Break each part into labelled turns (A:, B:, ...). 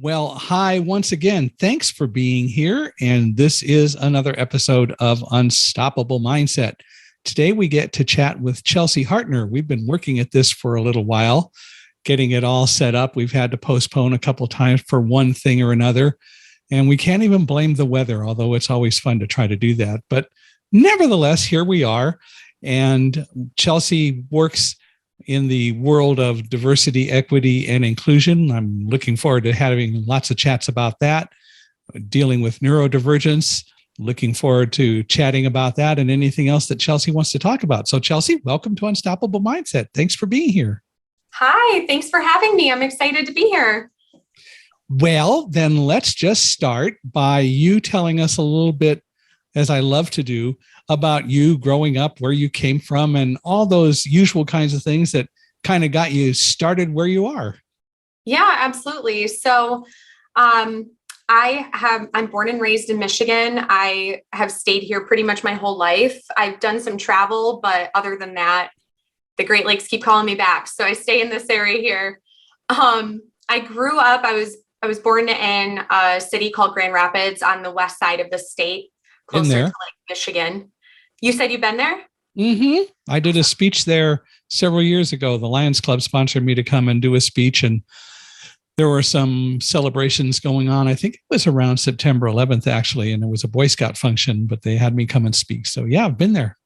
A: Well, hi, once again. Thanks for being here. And this is another episode of Unstoppable Mindset. Today, we get to chat with Chelsea Hartner. We've been working at this for a little while, getting it all set up. We've had to postpone a couple of times for one thing or another. And we can't even blame the weather, although it's always fun to try to do that. But nevertheless, here we are. And Chelsea works in the world of diversity, equity, and inclusion. I'm looking forward to having lots of chats about that, dealing with neurodivergence, looking forward to chatting about that and anything else that Chelsea wants to talk about. So Chelsea, welcome to Unstoppable Mindset. Thanks for being here.
B: Hi, thanks for having me. I'm excited to be here.
A: Well, then let's just start by you telling us a little bit, as I love to do, about you growing up, where you came from, and all those usual kinds of things that kind of got you started where you are.
B: Yeah, absolutely. So I'm born and raised in Michigan. I have stayed here pretty much my whole life. I've done some travel, but other than that, the Great Lakes keep calling me back. So I stay in this area here. I grew up, I was born in a city called Grand Rapids on the west side of the state, closer to Lake Michigan. You said you've been there?
A: Mm-hmm. I did a speech there several years ago. The Lions Club sponsored me to come and do a speech, and there were some celebrations going on. I think it was around September 11th, actually, and it was a Boy Scout function, but they had me come and speak. So yeah, I've been there.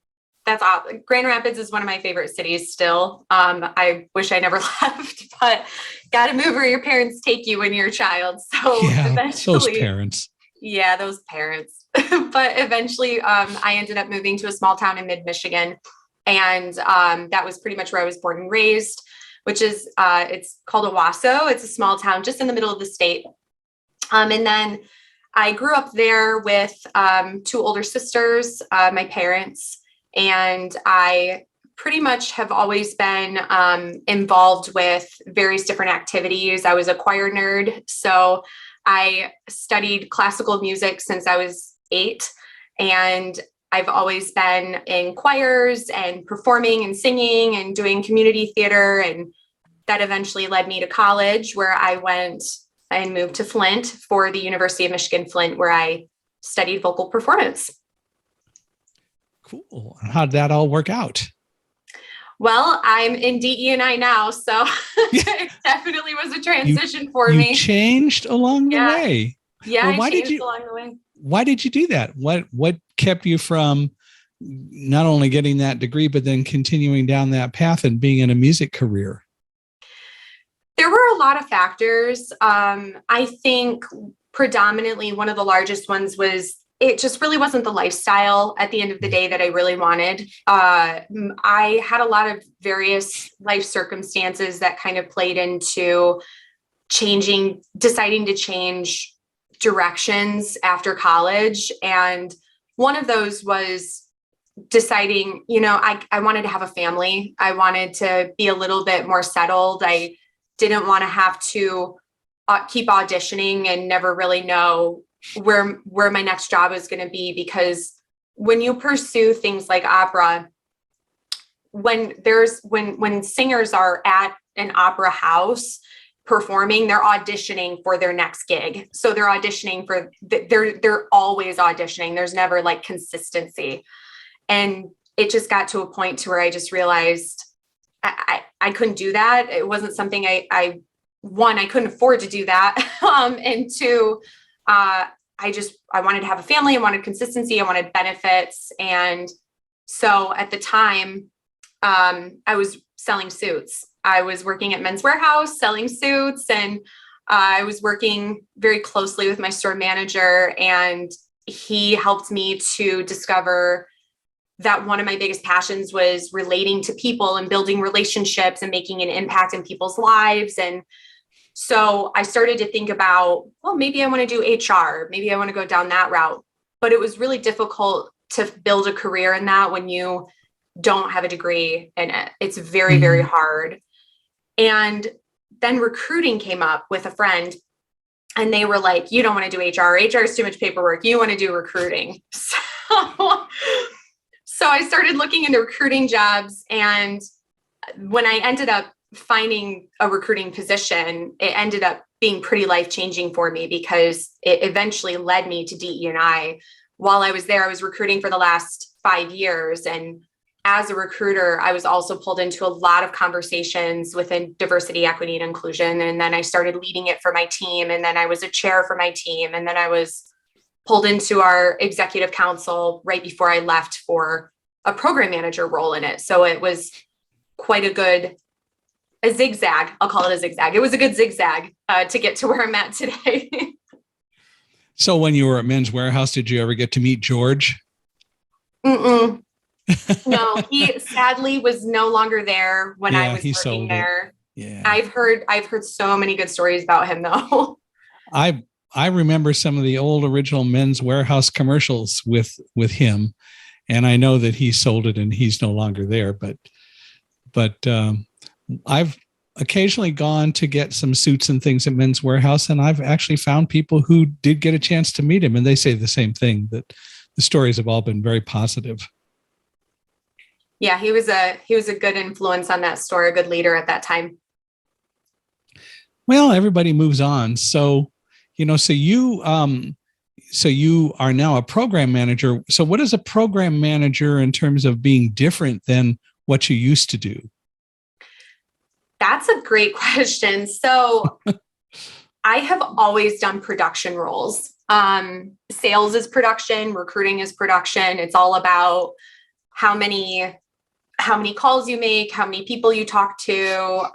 B: That's awesome. Grand Rapids is one of my favorite cities still. I wish I never left, but got to move where your parents take you when you're a child. So
A: yeah,
B: eventually,
A: those parents.
B: Yeah, those parents. But eventually, I ended up moving to a small town in mid-Michigan. And that was pretty much where I was born and raised, which is, it's called Owasso. It's a small town just in the middle of the state. And then I grew up there with two older sisters, my parents, and I pretty much have always been involved with various different activities. I was a choir nerd, so I studied classical music since I was 8, and I've always been in choirs and performing and singing and doing community theater. And that eventually led me to college, where I went and moved to Flint for the University of Michigan, Flint, where I studied vocal performance.
A: Cool. How did that all work out?
B: Well, I'm in DE&I now, so it definitely was a transition for me.
A: You changed along the way.
B: Yeah, well, I changed along the way.
A: Why did you do that? What kept you from not only getting that degree, but then continuing down that path and being in a music career?
B: There were a lot of factors. I think predominantly one of the largest ones was it just really wasn't the lifestyle at the end of the day that I really wanted. I had a lot of various life circumstances that kind of played into deciding to change directions after college. And one of those was deciding, I wanted to have a family. I wanted to be a little bit more settled. I didn't want to have to keep auditioning and never really know where my next job is going to be, because when you pursue things like opera, when singers are at an opera house performing, they're auditioning for their next gig. So they're auditioning for, they're always auditioning. There's never like consistency. And it just got to a point to where I just realized I couldn't do that. It wasn't something I couldn't afford to do that. And two, I wanted to have a family. I wanted consistency. I wanted benefits. And so at the time, I was selling suits. I was working at Men's Warehouse selling suits, and I was working very closely with my store manager, and he helped me to discover that one of my biggest passions was relating to people and building relationships and making an impact in people's lives. And so I started to think about, well, maybe I want to do HR. Maybe I want to go down that route. But it was really difficult to build a career in that when you don't have a degree in it. It's very, very hard. And then recruiting came up with a friend, and they were like, you don't want to do HR. HR is too much paperwork. You want to do recruiting. So I started looking into recruiting jobs. And when I ended up finding a recruiting position, it ended up being pretty life-changing for me because it eventually led me to DE&I. While I was there, I was recruiting for the last 5 years. And as a recruiter, I was also pulled into a lot of conversations within diversity, equity, and inclusion. And then I started leading it for my team. And then I was a chair for my team. And then I was pulled into our executive council right before I left for a program manager role in it. So it was quite a zigzag. I'll call it a zigzag. It was a good zigzag to get to where I'm at today.
A: So when you were at Men's Warehouse, did you ever get to meet George?
B: Mm-mm. No, he sadly was no longer there when I was working there.
A: Yeah.
B: I've heard so many good stories about him though.
A: I remember some of the old original Men's Warehouse commercials with him, and I know that he sold it and he's no longer there, but I've occasionally gone to get some suits and things at Men's Warehouse, and I've actually found people who did get a chance to meet him, and they say the same thing, that the stories have all been very positive.
B: Yeah, he was a good influence on that store, a good leader at that time.
A: Well, everybody moves on. So, so you are now a program manager. So what is a program manager in terms of being different than what you used to do?
B: That's a great question. So I have always done production roles. Sales is production, recruiting is production. It's all about how many calls you make, how many people you talk to.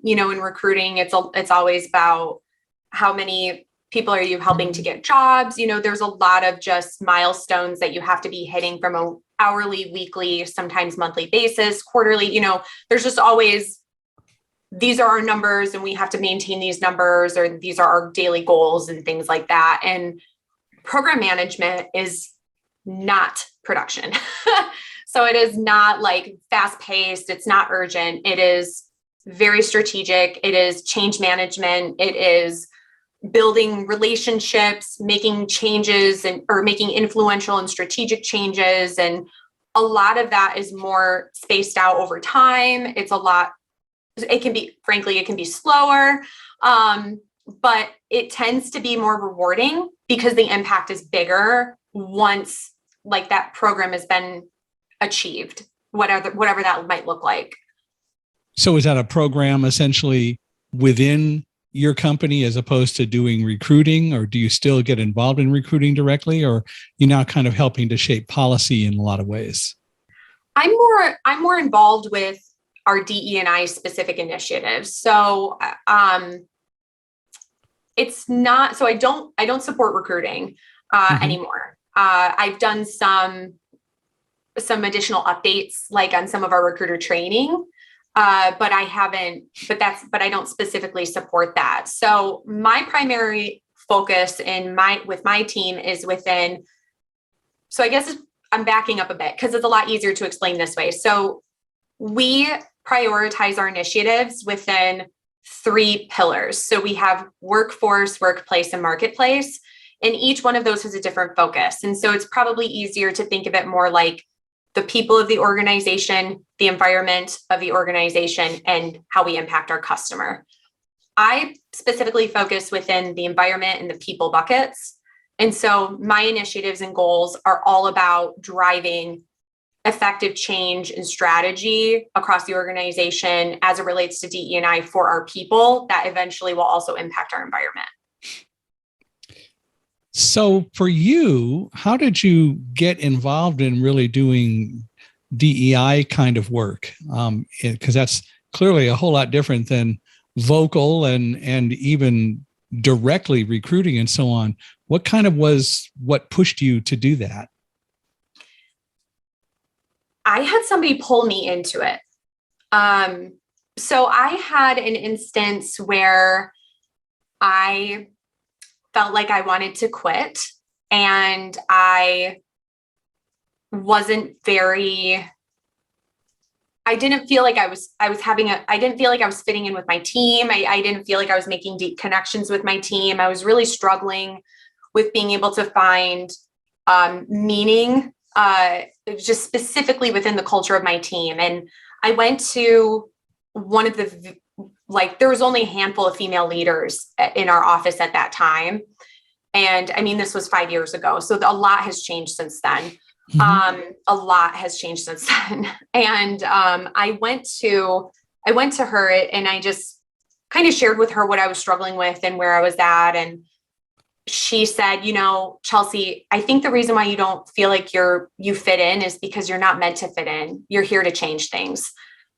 B: In recruiting, it's always about how many people are you helping to get jobs. There's a lot of just milestones that you have to be hitting from a hourly, weekly, sometimes monthly basis, quarterly. There's just always, these are our numbers and we have to maintain these numbers, or these are our daily goals and things like that. And program management is not production. So it is not like fast paced. It's not urgent. It is very strategic. It is change management. It is building relationships, making changes or making influential and strategic changes. And a lot of that is more spaced out over time. It can be slower, but it tends to be more rewarding because the impact is bigger once like that program has been achieved, whatever that might look like.
A: So is that a program essentially within your company as opposed to doing recruiting, or do you still get involved in recruiting directly, or you're now kind of helping to shape policy in a lot of ways? I'm
B: more involved with our DE&I specific initiatives. So it's not, so I don't support recruiting anymore. I've done some additional updates like on some of our recruiter training, but I don't specifically support that. So my primary focus with my team is within, so I guess I'm backing up a bit because it's a lot easier to explain this way. So we prioritize our initiatives within 3 pillars. So we have workforce, workplace, and marketplace, and each one of those has a different focus. And so it's probably easier to think of it more like the people of the organization, the environment of the organization, and how we impact our customer. I specifically focus within the environment and the people buckets. And so my initiatives and goals are all about driving effective change and strategy across the organization as it relates to DE&I for our people that eventually will also impact our environment.
A: So for you, how did you get involved in really doing DEI kind of work? Because that's clearly a whole lot different than vocal and even directly recruiting and so on. What pushed you to do that?
B: I had somebody pull me into it. So I had an instance where I felt like I wanted to quit, and I didn't feel like I was fitting in with my team. I didn't feel like I was making deep connections with my team. I was really struggling with being able to find meaning, just specifically within the culture of my team. And I went to one of like there was only a handful of female leaders in our office at that time. And I mean, this was 5 years ago. So a lot has changed since then. A lot has changed since then. And I went to her and I just kind of shared with her what I was struggling with and where I was at. And she said, you know, Chelsea, I think the reason why you don't feel like you fit in is because you're not meant to fit in. You're here to change things.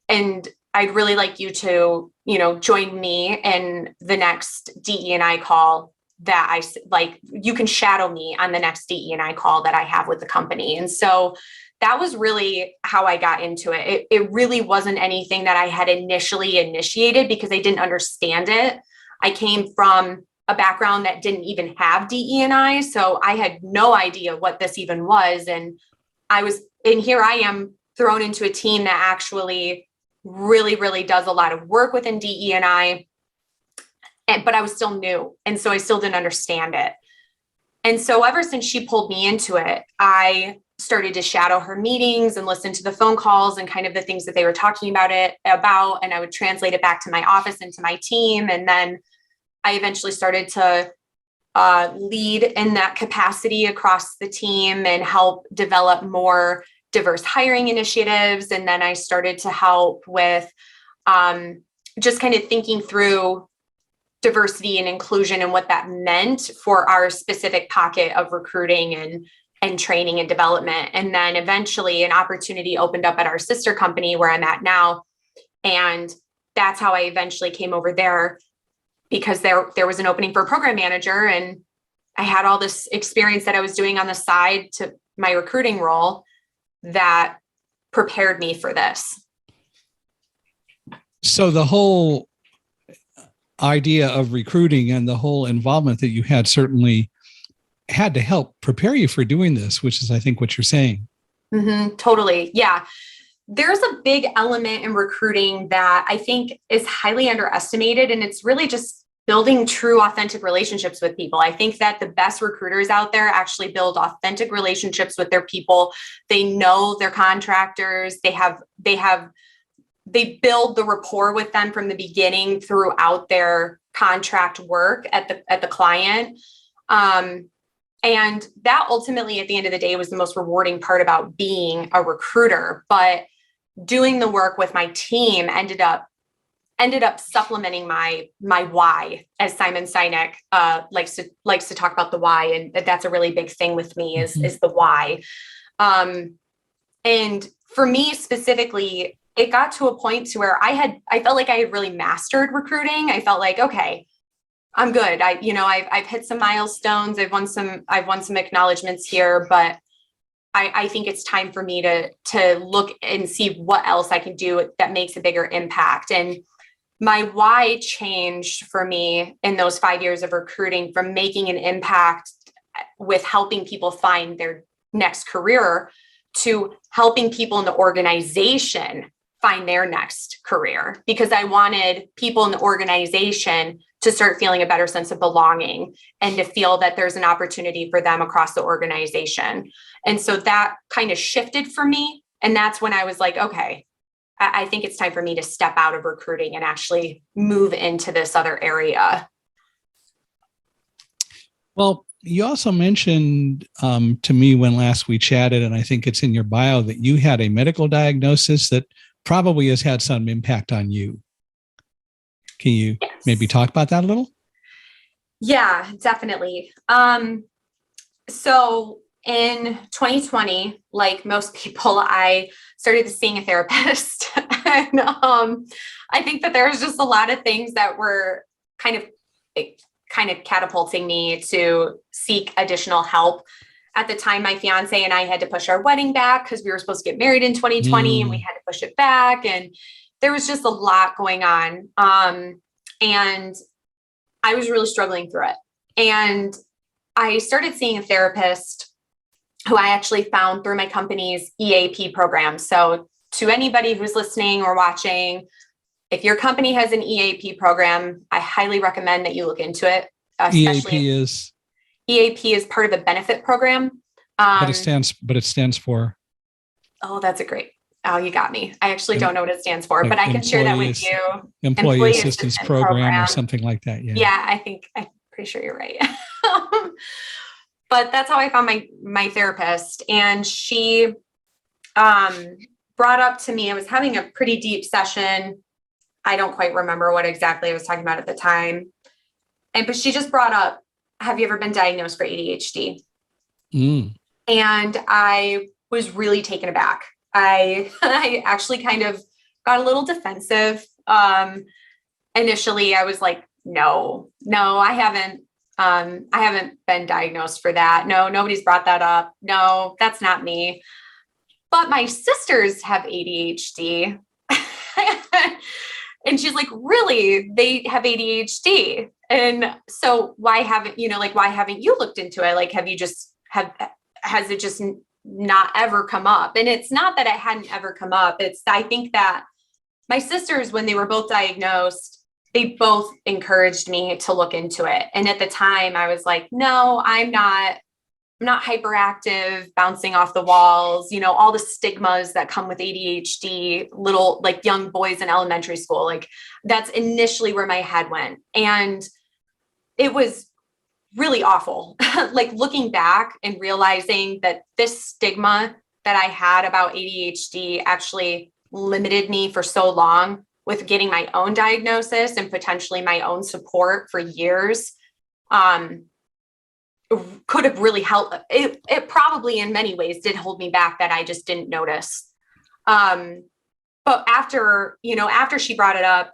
B: And I'd really like you to, you know, join me in the next DE&I call that I like, you can shadow me on the next DE&I call that I have with the company. And so that was really how I got into it. It really wasn't anything that I had initially initiated because I didn't understand it. I came from a background that didn't even have DE&I. So I had no idea what this even was. And here I am thrown into a team that actually really, really does a lot of work within DE&I, but I was still new. And so I still didn't understand it. And so ever since she pulled me into it, I started to shadow her meetings and listen to the phone calls and kind of the things that they were talking about. And I would translate it back to my office and to my team. And then I eventually started to lead in that capacity across the team and help develop more diverse hiring initiatives. And then I started to help with just kind of thinking through diversity and inclusion and what that meant for our specific pocket of recruiting and training and development. And then eventually an opportunity opened up at our sister company where I'm at now. And that's how I eventually came over there, because there was an opening for a program manager. And I had all this experience that I was doing on the side to my recruiting role that prepared me for this.
A: So the whole idea of recruiting and the whole involvement that you had certainly had to help prepare you for doing this, which is, I think, what you're saying.
B: Mm-hmm, totally. Yeah. There's a big element in recruiting that I think is highly underestimated. And it's really just building true, authentic relationships with people. I think that the best recruiters out there actually build authentic relationships with their people. They know their contractors. They build the rapport with them from the beginning throughout their contract work at the client. And that ultimately, at the end of the day, was the most rewarding part about being a recruiter. But doing the work with my team ended up supplementing my why, as Simon Sinek likes to talk about the why, and that's a really big thing with me is the why. And for me specifically, it got to a point to where I felt like I had really mastered recruiting. I felt like, okay, I'm good. I've hit some milestones. I've won some acknowledgments here, but I think it's time for me to look and see what else I can do that makes a bigger impact. And my why changed for me in those 5 years of recruiting from making an impact with helping people find their next career to helping people in the organization find their next career, because I wanted people in the organization to start feeling a better sense of belonging and to feel that there's an opportunity for them across the organization. And so that kind of shifted for me. And that's when I was like, okay, I think it's time for me to step out of recruiting and actually move into this other area. Well,
A: you also mentioned to me when last we chatted, and I think it's in your bio, that you had a medical diagnosis that probably has had some impact on you. Can you maybe talk about that a little?
B: Yeah, definitely. So in 2020, like most people, I started seeing a therapist. And I think that there's just a lot of things that were kind of catapulting me to seek additional help. At the time, my fiance and I had to push our wedding back because we were supposed to get married in 2020 and we had to push it back. And there was just a lot going on. And I was really struggling through it. And I started seeing a therapist who I actually found through my company's EAP program. So to anybody who's listening or watching, if your company has an EAP program, I highly recommend that you look into it. EAP is part of a benefit program.
A: But it stands for.
B: Oh, that's a great. Oh, you got me. I actually don't know what it stands for,
A: like
B: but I can share that with you.
A: Employee Assistance Program or something like that. Yeah.
B: Yeah, I'm pretty sure you're right. But that's how I found my therapist. And she brought up to me, I was having a pretty deep session. I don't quite remember what exactly I was talking about at the time. But she just brought up, have you ever been diagnosed for ADHD? And I was really taken aback. I actually kind of got a little defensive. Initially I was like, no, I haven't been diagnosed for that. No, nobody's brought that up. No, that's not me. But my sisters have ADHD. And she's like, really? They have ADHD. And so why haven't you looked into it? Like, has it just not ever come up? And it's not that it hadn't ever come up. I think that my sisters, when they were both diagnosed, they both encouraged me to look into it. And at the time I was like, no, I'm not hyperactive, bouncing off the walls, all the stigmas that come with ADHD, little like young boys in elementary school. Like that's initially where my head went. And it was really awful. Like looking back and realizing that this stigma that I had about ADHD actually limited me for so long with getting my own diagnosis and potentially my own support for years. Could have really helped. It probably in many ways did hold me back that I just didn't notice. But after she brought it up,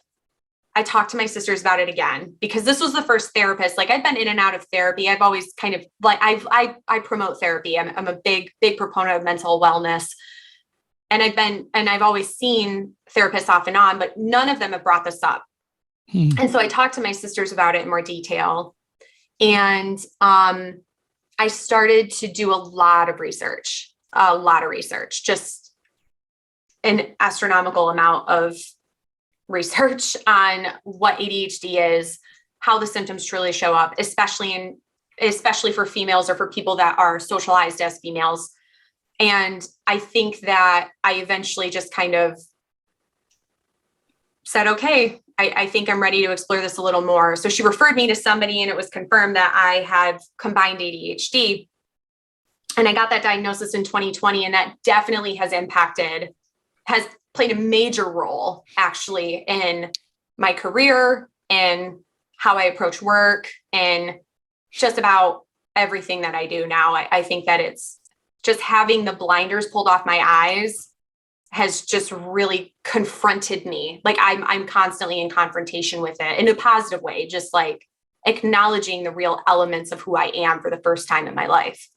B: I talked to my sisters about it again, because this was the first therapist. Like I've been in and out of therapy. I've always kind of like, I promote therapy. I'm a big proponent of mental wellness. And I've always seen therapists off and on, but none of them have brought this up. And so I talked to my sisters about it in more detail. And I started to do a lot of research, just an astronomical amount of research on what ADHD is, how the symptoms truly show up, especially for females or for people that are socialized as females. And I think that I eventually just kind of said, okay, I think I'm ready to explore this a little more. So she referred me to somebody and it was confirmed that I had combined ADHD. And I got that diagnosis in 2020. And that definitely has played a major role actually in my career and how I approach work and just about everything that I do now. I think that it's just having the blinders pulled off my eyes has just really confronted me. Like I'm constantly in confrontation with it in a positive way, just like acknowledging the real elements of who I am for the first time in my life.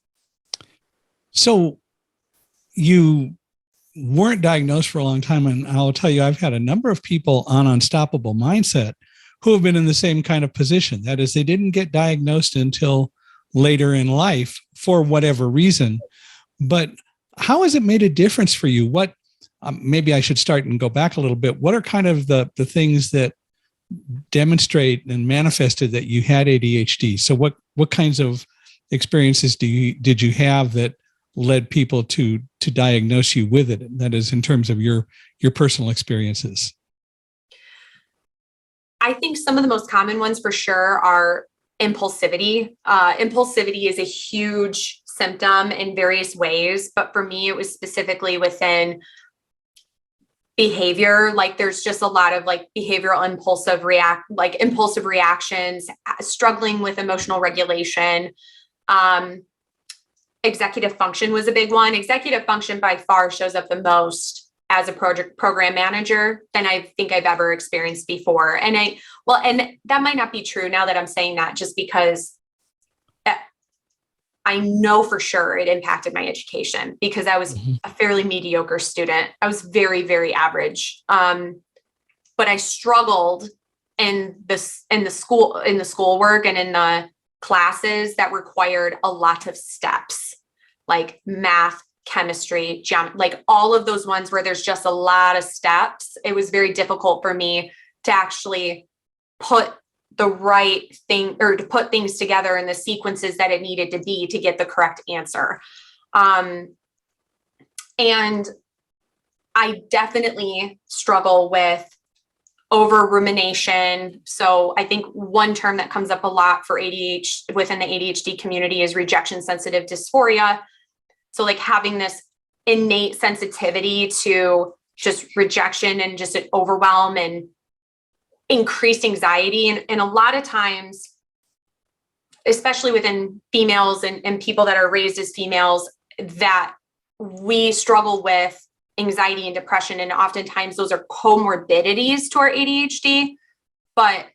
A: So you weren't diagnosed for a long time. And I'll tell you, I've had a number of people on Unstoppable Mindset who have been in the same kind of position. That is, they didn't get diagnosed until later in life for whatever reason. But how has it made a difference for you? What maybe I should start and go back a little bit. What are kind of the things that demonstrate and manifested that you had ADHD? So what kinds of experiences did you have that led people to diagnose you with it? That is, in terms of your personal experiences.
B: I think some of the most common ones for sure are impulsivity. Impulsivity is a huge symptom in various ways, but for me, it was specifically within behavior. Like there's just a lot of like behavioral impulsive reactions, struggling with emotional regulation. Executive function was a big one. Executive function by far shows up the most as a program manager than I think I've ever experienced before. And that might not be true now that I'm saying that, just because I know for sure it impacted my education, because I was a fairly mediocre student. I was very, very average. But I struggled in the schoolwork and in the classes that required a lot of steps, like math, chemistry, like all of those ones where there's just a lot of steps. It was very difficult for me to actually put the right thing, or to put things together in the sequences that it needed to be to get the correct answer. And I definitely struggle with over rumination. So I think one term that comes up a lot for ADHD within the ADHD community is rejection sensitive dysphoria. So like having this innate sensitivity to just rejection and just an overwhelm and increased anxiety. And a lot of times, especially within females and people that are raised as females, that we struggle with anxiety and depression. And oftentimes those are comorbidities to our ADHD, but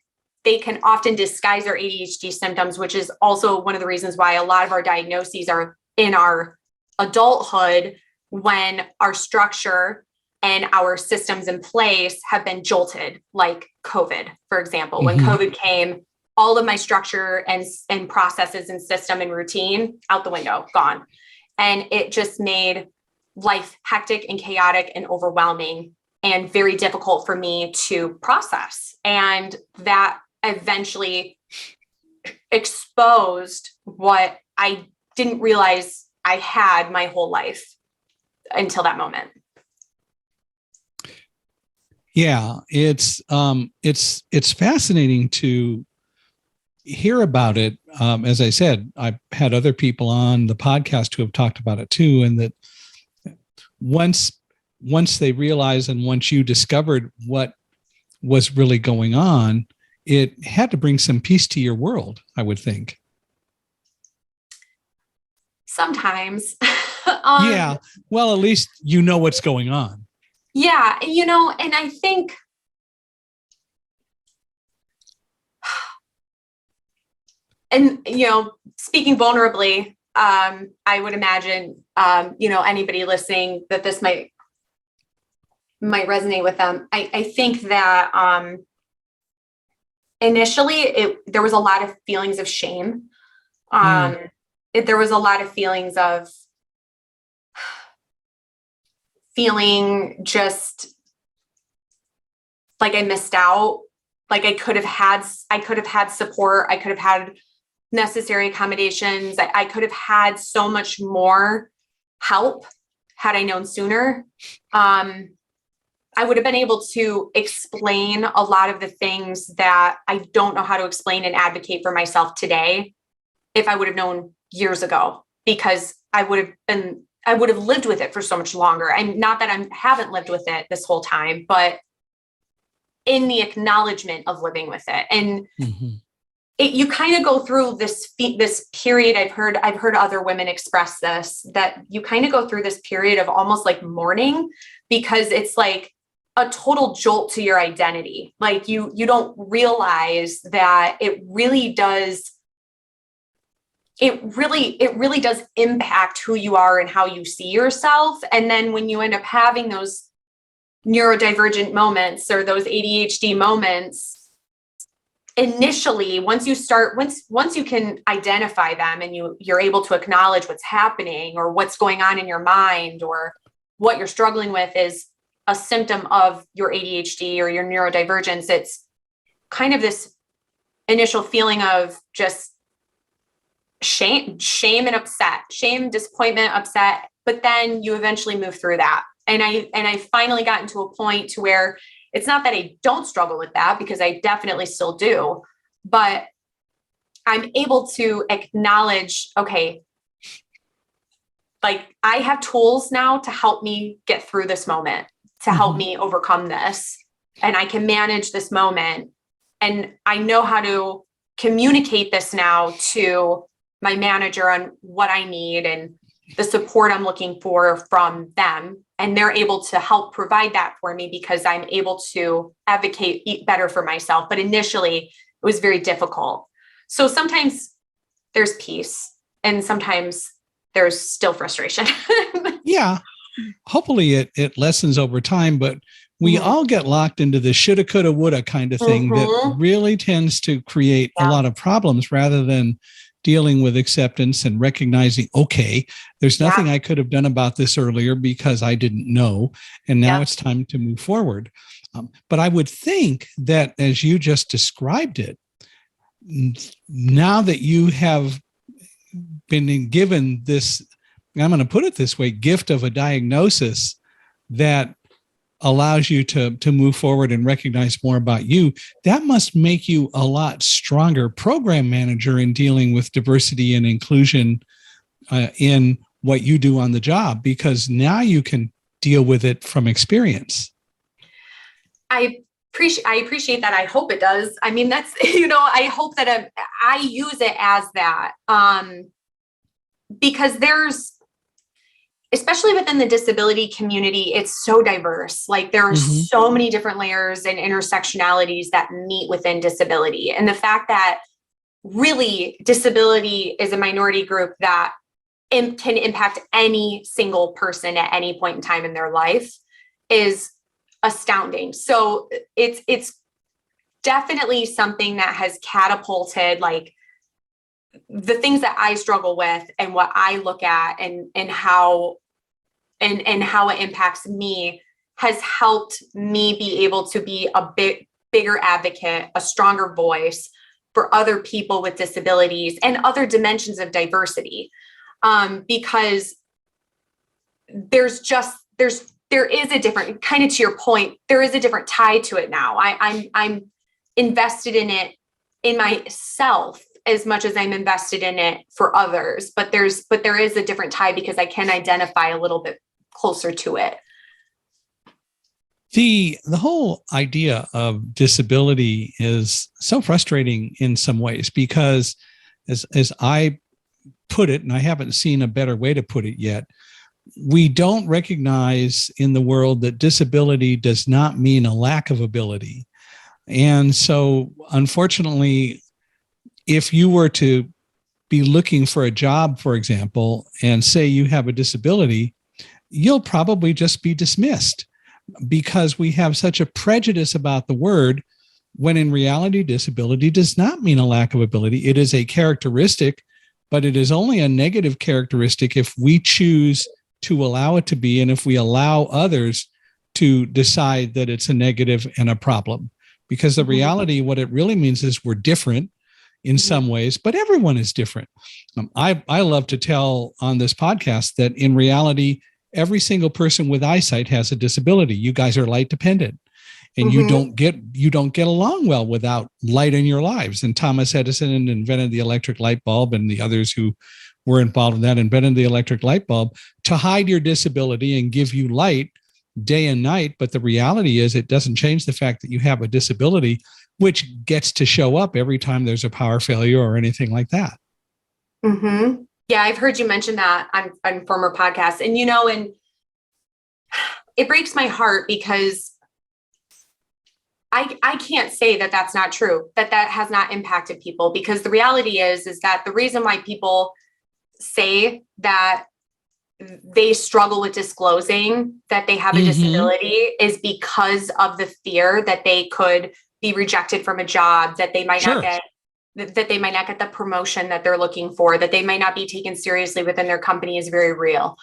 B: they can often disguise our ADHD symptoms, which is also one of the reasons why a lot of our diagnoses are in our adulthood, when our structure and our systems in place have been jolted, like COVID, for example. When COVID came, all of my structure and processes and system and routine out the window, gone. And it just made life hectic and chaotic and overwhelming and very difficult for me to process. And that eventually exposed what I didn't realize I had my whole life until that moment.
A: Yeah, it's fascinating to hear about it. As I said, I've had other people on the podcast who have talked about it too, and that once they realized and once you discovered what was really going on, it had to bring some peace to your world, I would think.
B: Sometimes.
A: Yeah. Well, at least you know what's going on.
B: Yeah. And I think speaking vulnerably, I would imagine, anybody listening that this might resonate with them. I think that initially there was a lot of feelings of shame. There was a lot of feelings of feeling just like I missed out, like I could have had support. I could have had necessary accommodations. I could have had so much more help had I known sooner. I would have been able to explain a lot of the things that I don't know how to explain and advocate for myself today if I would have known years ago, because I would have lived with it for so much longer. And not that I haven't lived with it this whole time, but in the acknowledgement of living with it. And you kind of go through this period. I've heard other women express this, that you kind of go through this period of almost like mourning, because it's like a total jolt to your identity. Like you don't realize that it really does impact who you are and how you see yourself. And then when you end up having those neurodivergent moments or those ADHD moments, initially, once you can identify them and you're able to acknowledge what's happening or what's going on in your mind or what you're struggling with is a symptom of your ADHD or your neurodivergence, it's kind of this initial feeling of just shame and upset, shame, disappointment, upset, but then you eventually move through that. And I finally gotten to a point to where it's not that I don't struggle with that, because I definitely still do, but I'm able to acknowledge, okay, like I have tools now to help me get through this moment, to help me overcome this. And I can manage this moment. And I know how to communicate this now to my manager on what I need and the support I'm looking for from them. And they're able to help provide that for me because I'm able to advocate better for myself. But initially it was very difficult. So sometimes there's peace and sometimes there's still frustration.
A: Yeah. Hopefully it lessens over time, but we all get locked into the shoulda, coulda, woulda kind of thing that really tends to create a lot of problems rather than dealing with acceptance and recognizing, okay, there's nothing I could have done about this earlier because I didn't know. And now it's time to move forward. But I would think that as you just described it, now that you have been given this, I'm going to put it this way, gift of a diagnosis that allows you to move forward and recognize more about you. That must make you a lot stronger program manager in dealing with diversity and inclusion in what you do on the job, because now you can deal with it from experience.
B: I appreciate that. I hope it does. I mean, that's, I hope that I use it as that, because especially within the disability community, it's so diverse. Like there are so many different layers and intersectionalities that meet within disability. And the fact that really disability is a minority group that can impact any single person at any point in time in their life is astounding. So it's definitely something that has catapulted like the things that I struggle with and what I look at and how it impacts me has helped me be able to be a bigger advocate, a stronger voice for other people with disabilities and other dimensions of diversity. Because there is a different, kind of to your point, there is a different tie to it now. I'm invested in it in myself as much as I'm invested in it for others, but there is a different tie because I can identify a little bit closer to it.
A: The whole idea of disability is so frustrating in some ways because as I put it, and I haven't seen a better way to put it yet, we don't recognize in the world that disability does not mean a lack of ability. And so unfortunately, if you were to be looking for a job, for example, and say you have a disability, you'll probably just be dismissed because we have such a prejudice about the word, when in reality, disability does not mean a lack of ability. It is a characteristic, but it is only a negative characteristic if we choose to allow it to be, and if we allow others to decide that it's a negative and a problem. Because the reality, what it really means is we're different in some ways, but everyone is different. I love to tell on this podcast that in reality, every single person with eyesight has a disability. You guys are light dependent, and you don't get along well without light in your lives. And Thomas Edison invented the electric light bulb, and the others who were involved in that invented the electric light bulb to hide your disability and give you light day and night. But the reality is it doesn't change the fact that you have a disability, which gets to show up every time there's a power failure or anything like that.
B: Mm-hmm. Yeah, I've heard you mention that on former podcasts. And, and it breaks my heart because I can't say that that's not true, that has not impacted people, because the reality is that the reason why people say that they struggle with disclosing that they have a disability is because of the fear that they could be rejected from a job, that they might not get, that they might not get the promotion that they're looking for, that they might not be taken seriously within their company is very real.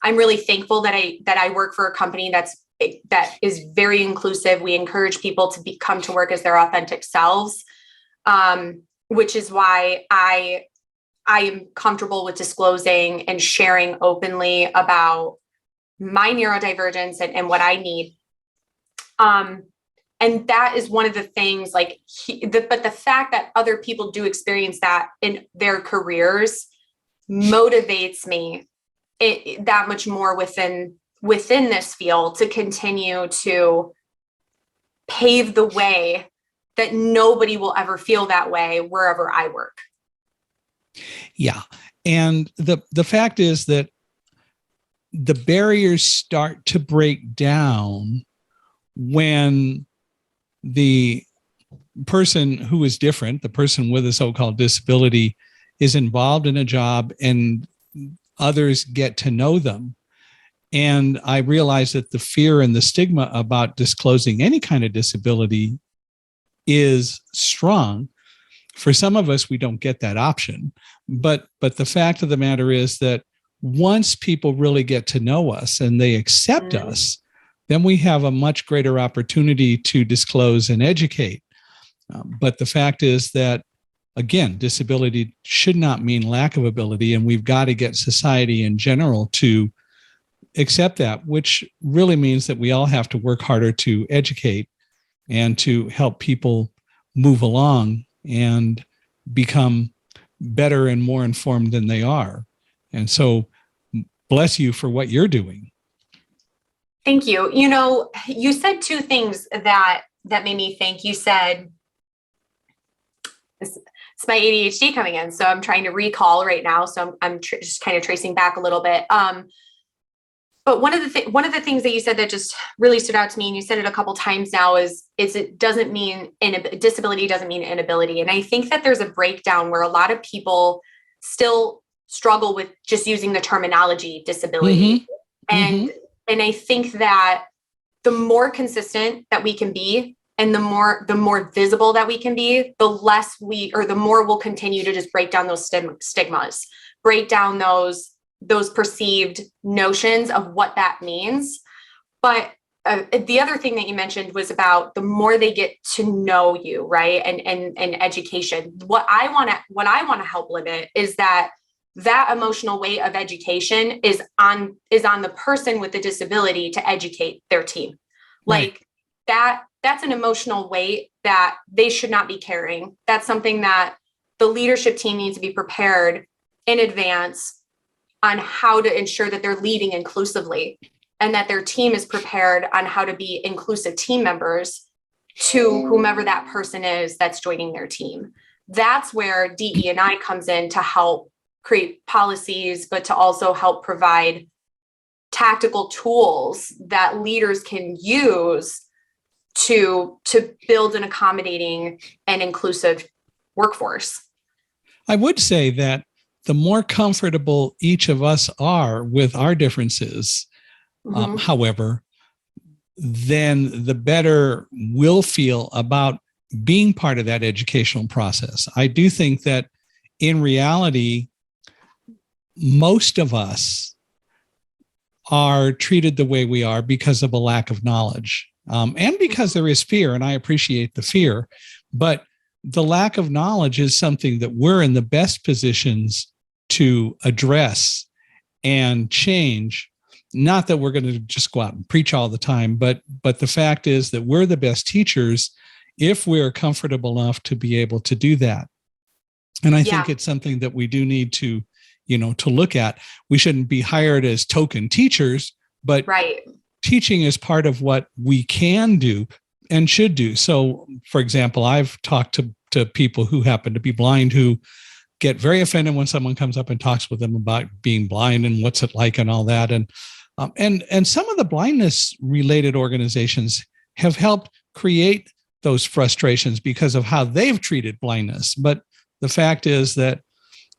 B: I'm really thankful that I work for a company that is very inclusive. We encourage people to come to work as their authentic selves, which is why I am comfortable with disclosing and sharing openly about my neurodivergence and what I need. And that is one of the things, but the fact that other people do experience that in their careers motivates me that much more within this field to continue to pave the way that nobody will ever feel that way wherever I work.
A: Yeah. And the fact is that the barriers start to break down when the person who is different, the person with a so-called disability, is involved in a job and others get to know them. And I realize that the fear and the stigma about disclosing any kind of disability is strong. For some of us, we don't get that option. But the fact of the matter is that once people really get to know us and they accept us, then we have a much greater opportunity to disclose and educate. But the fact is that, again, disability should not mean lack of ability, and we've got to get society in general to accept that, which really means that we all have to work harder to educate and to help people move along and become better and more informed than they are. And so bless you for what you're doing.
B: Thank you. You said two things that made me think. You said, it's my ADHD coming in, so I'm trying to recall right now. So I'm just kind of tracing back a little bit. But one of the things that you said that just really stood out to me, and you said it a couple times now, is it doesn't mean disability doesn't mean inability. And I think that there's a breakdown where a lot of people still struggle with just using the terminology disability. And I think that the more consistent that we can be, and the more visible that we can be, the more we'll continue to just break down those stigmas, break down those perceived notions of what that means. But the other thing that you mentioned was about the more they get to know you, right? And education. What I want to help limit is that emotional weight of education is on the person with the disability to educate their team.
A: Right.
B: Like that's an emotional weight that they should not be carrying. That's something that the leadership team needs to be prepared in advance on how to ensure that they're leading inclusively, and that their team is prepared on how to be inclusive team members to whomever that person is that's joining their team. That's where DE&I comes in to help create policies, but to also help provide tactical tools that leaders can use to build an accommodating and inclusive workforce.
A: I would say that the more comfortable each of us are with our differences, however, then the better we'll feel about being part of that educational process. I do think that in reality, most of us are treated the way we are because of a lack of knowledge, and because there is fear, and I appreciate the fear, but the lack of knowledge is something that we're in the best positions to address and change. Not that we're going to just go out and preach all the time, but the fact is that we're the best teachers if we're comfortable enough to be able to do that. And I think it's something that we do need to look at. We shouldn't be hired as token teachers, but teaching is part of what we can do and should do. So, for example, I've talked to people who happen to be blind who get very offended when someone comes up and talks with them about being blind and what's it like and all that. And some of the blindness related organizations have helped create those frustrations because of how they've treated blindness. But the fact is that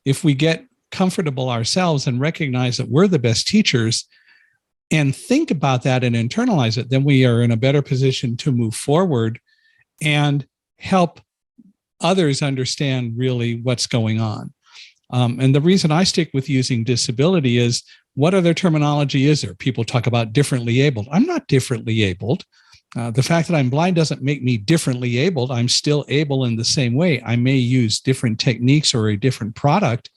A: if we get comfortable ourselves and recognize that we're the best teachers and think about that and internalize it, then we are in a better position to move forward and help others understand really what's going on. And the reason I stick with using disability is, what other terminology is there? People talk about differently abled. I'm not differently abled. The fact that I'm blind doesn't make me differently abled. I'm still able in the same way. I may use different techniques or a different product,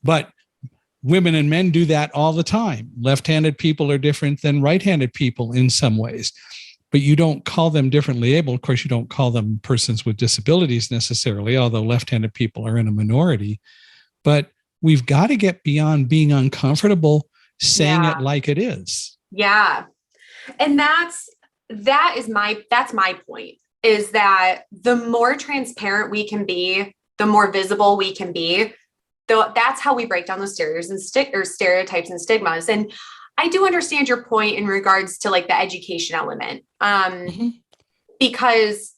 A: but women and men do that all the time. Left-handed people are different than right-handed people in some ways, but you don't call them differently able. Of course, you don't call them persons with disabilities necessarily, although left-handed people are in a minority. But we've got to get beyond being uncomfortable saying it like it is. Yeah.
B: And that's my point, is that the more transparent we can be, the more visible we can be. That's how we break down those stereotypes and stigmas. And I do understand your point in regards to like the education element, because,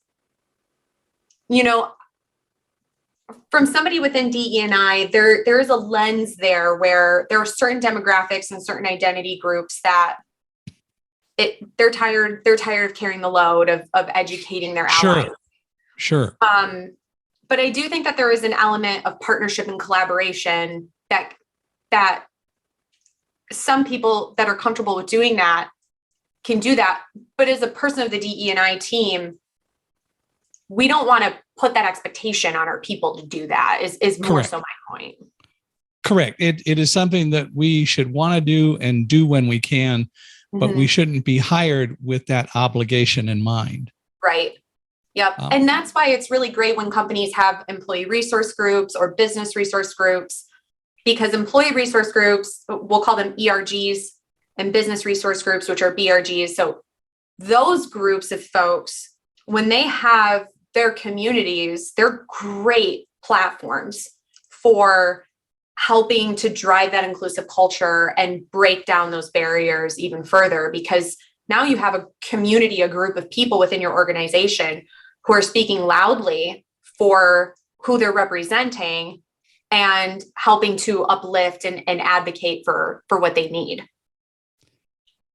B: from somebody within DE&I, there is a lens there where there are certain demographics and certain identity groups that they're tired of carrying the load of educating their allies.
A: Sure.
B: But I do think that there is an element of partnership and collaboration that some people that are comfortable with doing that can do that. But as a person of the DE&I team, we don't want to put that expectation on our people to do that, is more so my point.
A: Correct. It is something that we should want to do and do when we can, but we shouldn't be hired with that obligation in mind.
B: Right. Yep. And that's why it's really great when companies have employee resource groups or business resource groups, because employee resource groups, we'll call them ERGs, and business resource groups, which are BRGs. So those groups of folks, when they have their communities, they're great platforms for helping to drive that inclusive culture and break down those barriers even further, because now you have a community, a group of people within your organization who are speaking loudly for who they're representing and helping to uplift and advocate for what they need.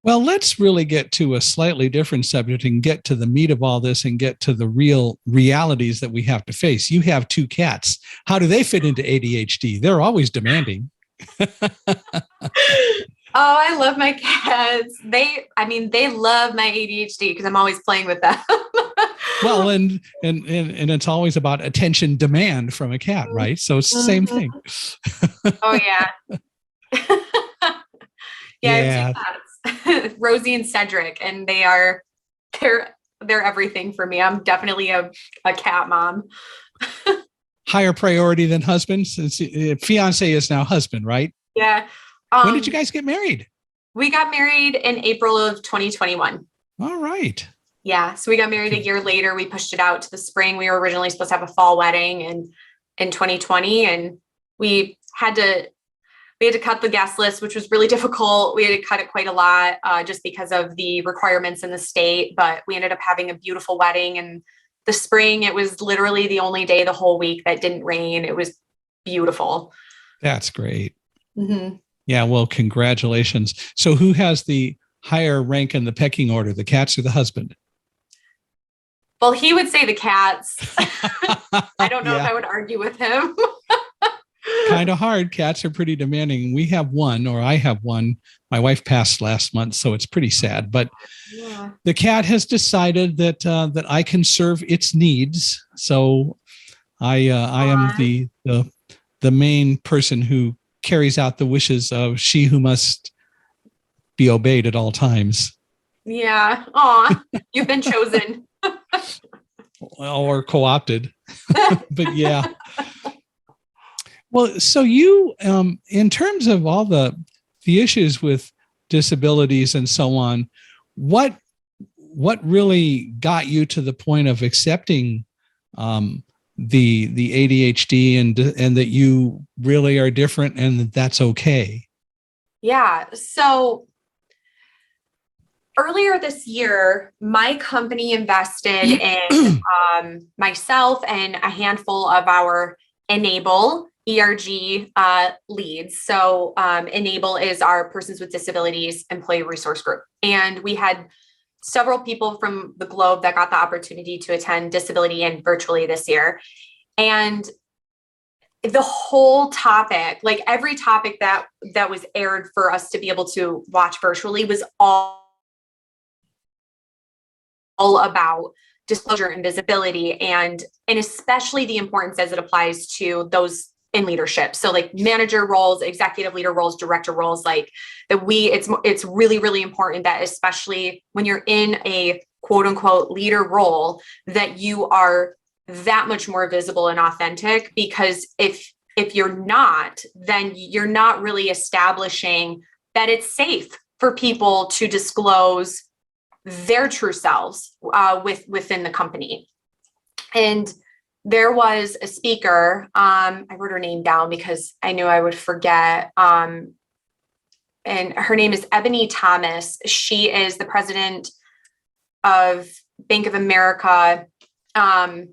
A: Well, let's really get to a slightly different subject and get to the meat of all this and get to the real realities that we have to face. You have 2 cats. How do they fit into ADHD? They're always demanding.
B: Oh, I love my cats. They love my ADHD because I'm always playing with them.
A: Well, and it's always about attention demand from a cat, right? So it's the same thing.
B: Oh yeah. Yeah, I have 2 cats, Rosie and Cedric, and they're everything for me. I'm definitely a cat mom.
A: Higher priority than husband, since fiance is now husband, right?
B: Yeah.
A: When did you guys get married?
B: We got married in April of 2021.
A: All right.
B: Yeah. So we got married a year later. We pushed it out to the spring. We were originally supposed to have a fall wedding in 2020, and we had to cut the guest list, which was really difficult. We had to cut it quite a lot just because of the requirements in the state, but we ended up having a beautiful wedding in the spring. It was literally the only day the whole week that didn't rain. It was beautiful.
A: That's great. Mm-hmm. Yeah. Well, congratulations. So who has the higher rank in the pecking order, the cats or the husband?
B: Well, he would say the cats. I don't know if I would argue with him.
A: Kind of hard. Cats are pretty demanding. We have one, or I have one. My wife passed last month, so it's pretty sad. But the cat has decided that that I can serve its needs. So I am the main person who carries out the wishes of she who must be obeyed at all times.
B: Yeah. Aw, you've been chosen.
A: Or co-opted. But yeah. Well, so you, in terms of all the issues with disabilities and so on, what really got you to the point of accepting the ADHD and that you really are different and that that's okay?
B: Yeah. So earlier this year, my company invested in myself and a handful of our Enable ERG leads. So Enable is our Persons with Disabilities Employee Resource Group. And we had several people from the globe that got the opportunity to attend Disability In virtually this year. And the whole topic, like every topic that was aired for us to be able to watch virtually, was all about disclosure and visibility, and especially the importance as it applies to those in leadership. So like manager roles, executive leader roles, director roles, like that it's really, really important that, especially when you're in a quote unquote leader role, that you are that much more visible and authentic, because if you're not, then you're not really establishing that it's safe for people to disclose their true selves within the company. And there was a speaker, I wrote her name down because I knew I would forget. And her name is Ebony Thomas. She is the president of Bank of America. I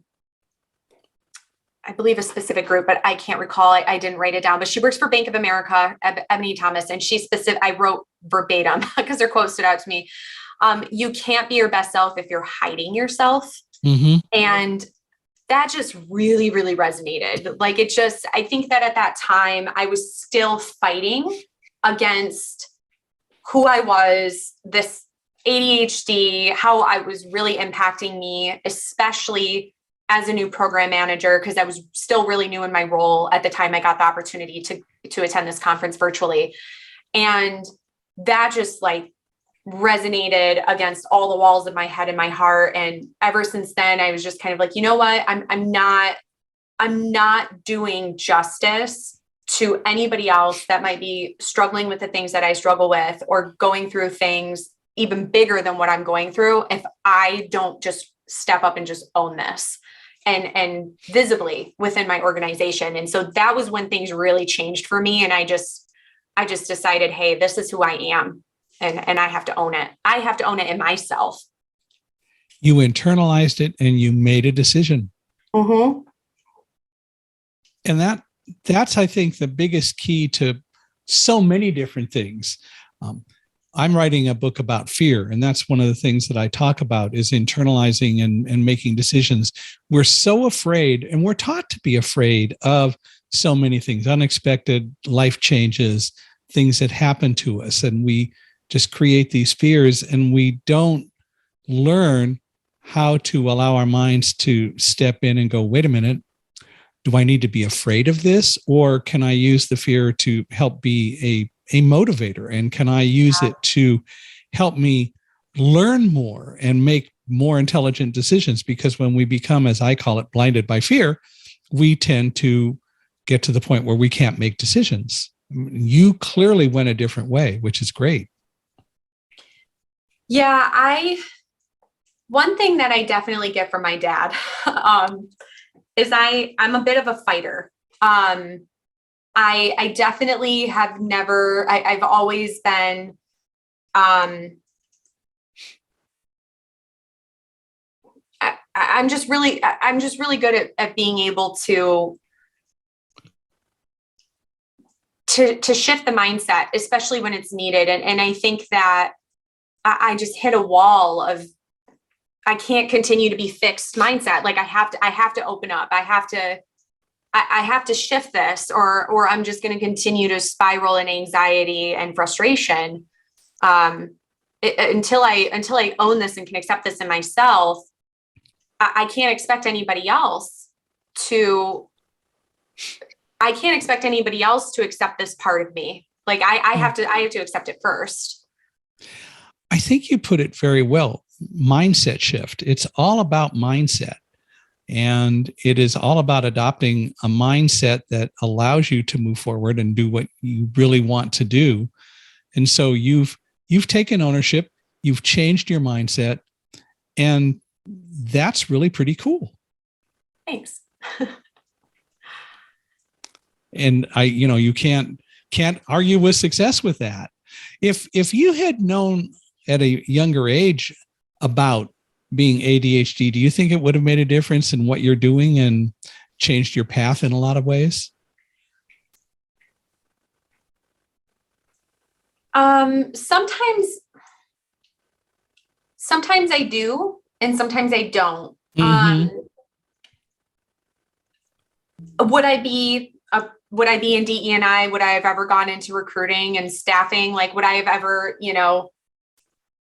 B: believe a specific group, but I can't recall. I didn't write it down, but she works for Bank of America, Ebony Thomas. And I wrote verbatim because her quote stood out to me. You can't be your best self if you're hiding yourself. Mm-hmm. And that just really, really resonated. Like I think that at that time I was still fighting against who I was, this ADHD, how I was really impacting me, especially as a new program manager, because I was still really new in my role at the time I got the opportunity to attend this conference virtually. And that just like resonated against all the walls of my head and my heart. And ever since then, I was just kind of like, you know what? I'm not doing justice to anybody else that might be struggling with the things that I struggle with, or going through things even bigger than what I'm going through, if I don't just step up and just own this and visibly within my organization. And so that was when things really changed for me. And I just decided, hey, this is who I am. And I have to own it. I have to own it in myself.
A: You internalized it and you made a decision.
B: Mm-hmm.
A: And that's, I think, the biggest key to so many different things. I'm writing a book about fear, and that's one of the things that I talk about is internalizing and making decisions. We're so afraid, and we're taught to be afraid of so many things, unexpected life changes, things that happen to us, and we just create these fears, and we don't learn how to allow our minds to step in and go, wait a minute, do I need to be afraid of this, or can I use the fear to help be a motivator? And can I use it to help me learn more and make more intelligent decisions? Because when we become, as I call it, blinded by fear, we tend to get to the point where we can't make decisions. You clearly went a different way, which is great.
B: Yeah, one thing that I definitely get from my dad is I'm a bit of a fighter. I definitely have never, I've always been, I'm just really good at being able to shift the mindset, especially when it's needed. And I think that I just hit a wall of, I can't continue to be fixed mindset. Like I have to open up. I have to shift this, or I'm just going to continue to spiral in anxiety and frustration. Until I own this and can accept this in myself, I can't expect anybody else to accept this part of me. Like I have to accept it first.
A: I think you put it very well. Mindset shift. It's all about mindset. And it is all about adopting a mindset that allows you to move forward and do what you really want to do. And so you've taken ownership, you've changed your mindset, and that's really pretty cool.
B: Thanks.
A: And you can't argue with success with that. If you had known at a younger age about being ADHD, do you think it would have made a difference in what you're doing and changed your path in a lot of ways?
B: Sometimes I do, and sometimes I don't.
A: Mm-hmm.
B: Would I be in DE&I? Would I have ever gone into recruiting and staffing? Like, would I have ever,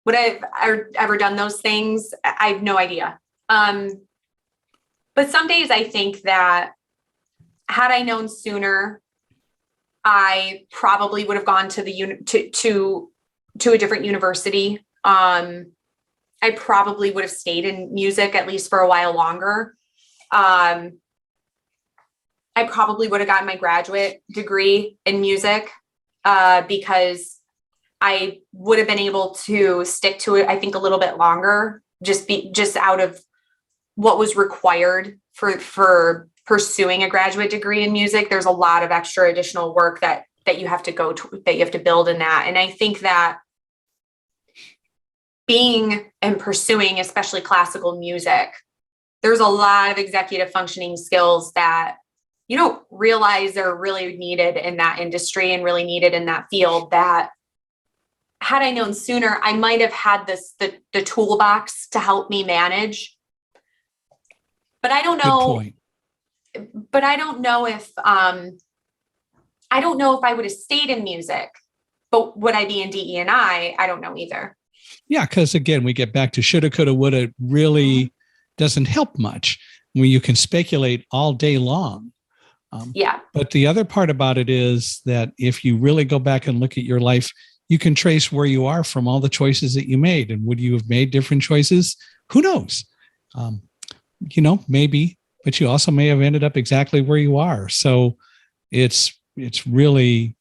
B: would I have ever done those things? I have no idea. But some days I think that had I known sooner, I probably would have gone to to a different university. I probably would have stayed in music at least for a while longer. I probably would have gotten my graduate degree in music because I would have been able to stick to it, I think, a little bit longer, just out of what was required for pursuing a graduate degree in music. There's a lot of extra additional work that you have to that you have to build in that. And I think that being and pursuing, especially classical music, there's a lot of executive functioning skills that you don't realize are really needed in that industry and really needed in that field, that had I known sooner, I might have had the toolbox to help me manage. But I don't know.
A: Good point.
B: But I don't know if I would have stayed in music. But would I be in DE&I? I don't know either.
A: Yeah, because again, we get back to shoulda, coulda, woulda really doesn't help much. where you can speculate all day long.
B: Yeah.
A: But the other part about it is that if you really go back and look at your life, you can trace where you are from all the choices that you made. And would you have made different choices? Who knows? Maybe, but you also may have ended up exactly where you are. So it's really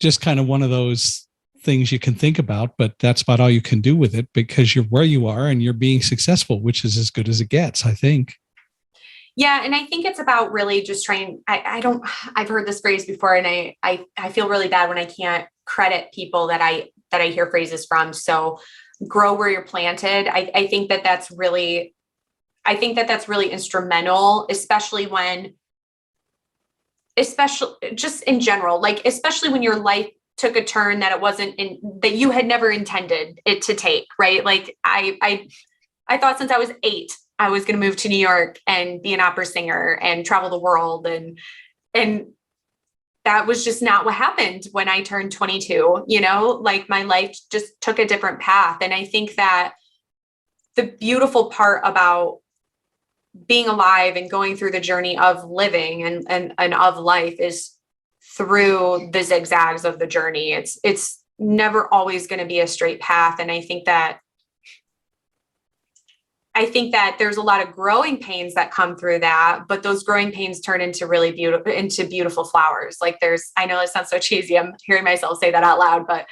A: just kind of one of those things you can think about, but that's about all you can do with it because you're where you are and you're being successful, which is as good as it gets, I think.
B: Yeah. And I think it's about really just trying, I've heard this phrase before, and I feel really bad when I can't credit people that I hear phrases from. So grow where you're planted. I think that's really instrumental, especially just in general, like, especially when your life took a turn that that you had never intended it to take, right? Like I thought since I was 8, I was going to move to New York and be an opera singer and travel the world. And that was just not what happened when I turned 22, like my life just took a different path. And I think that the beautiful part about being alive and going through the journey of living and of life is through the zigzags of the journey. It's never always going to be a straight path. And I think that there's a lot of growing pains that come through that, but those growing pains turn into beautiful flowers. Like I know it sounds so cheesy. I'm hearing myself say that out loud, but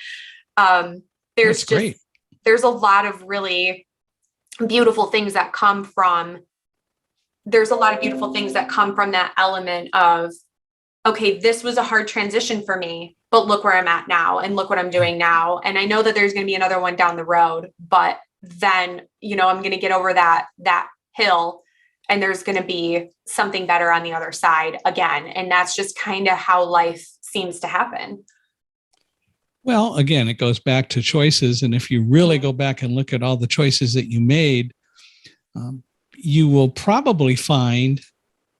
B: there's a lot of really beautiful things that come from that element of, okay, this was a hard transition for me, but look where I'm at now and look what I'm doing now. And I know that there's going to be another one down the road, but then, I'm going to get over that hill and there's going to be something better on the other side again. And that's just kind of how life seems to happen.
A: Well, again, it goes back to choices. And if you really go back and look at all the choices that you made, you will probably find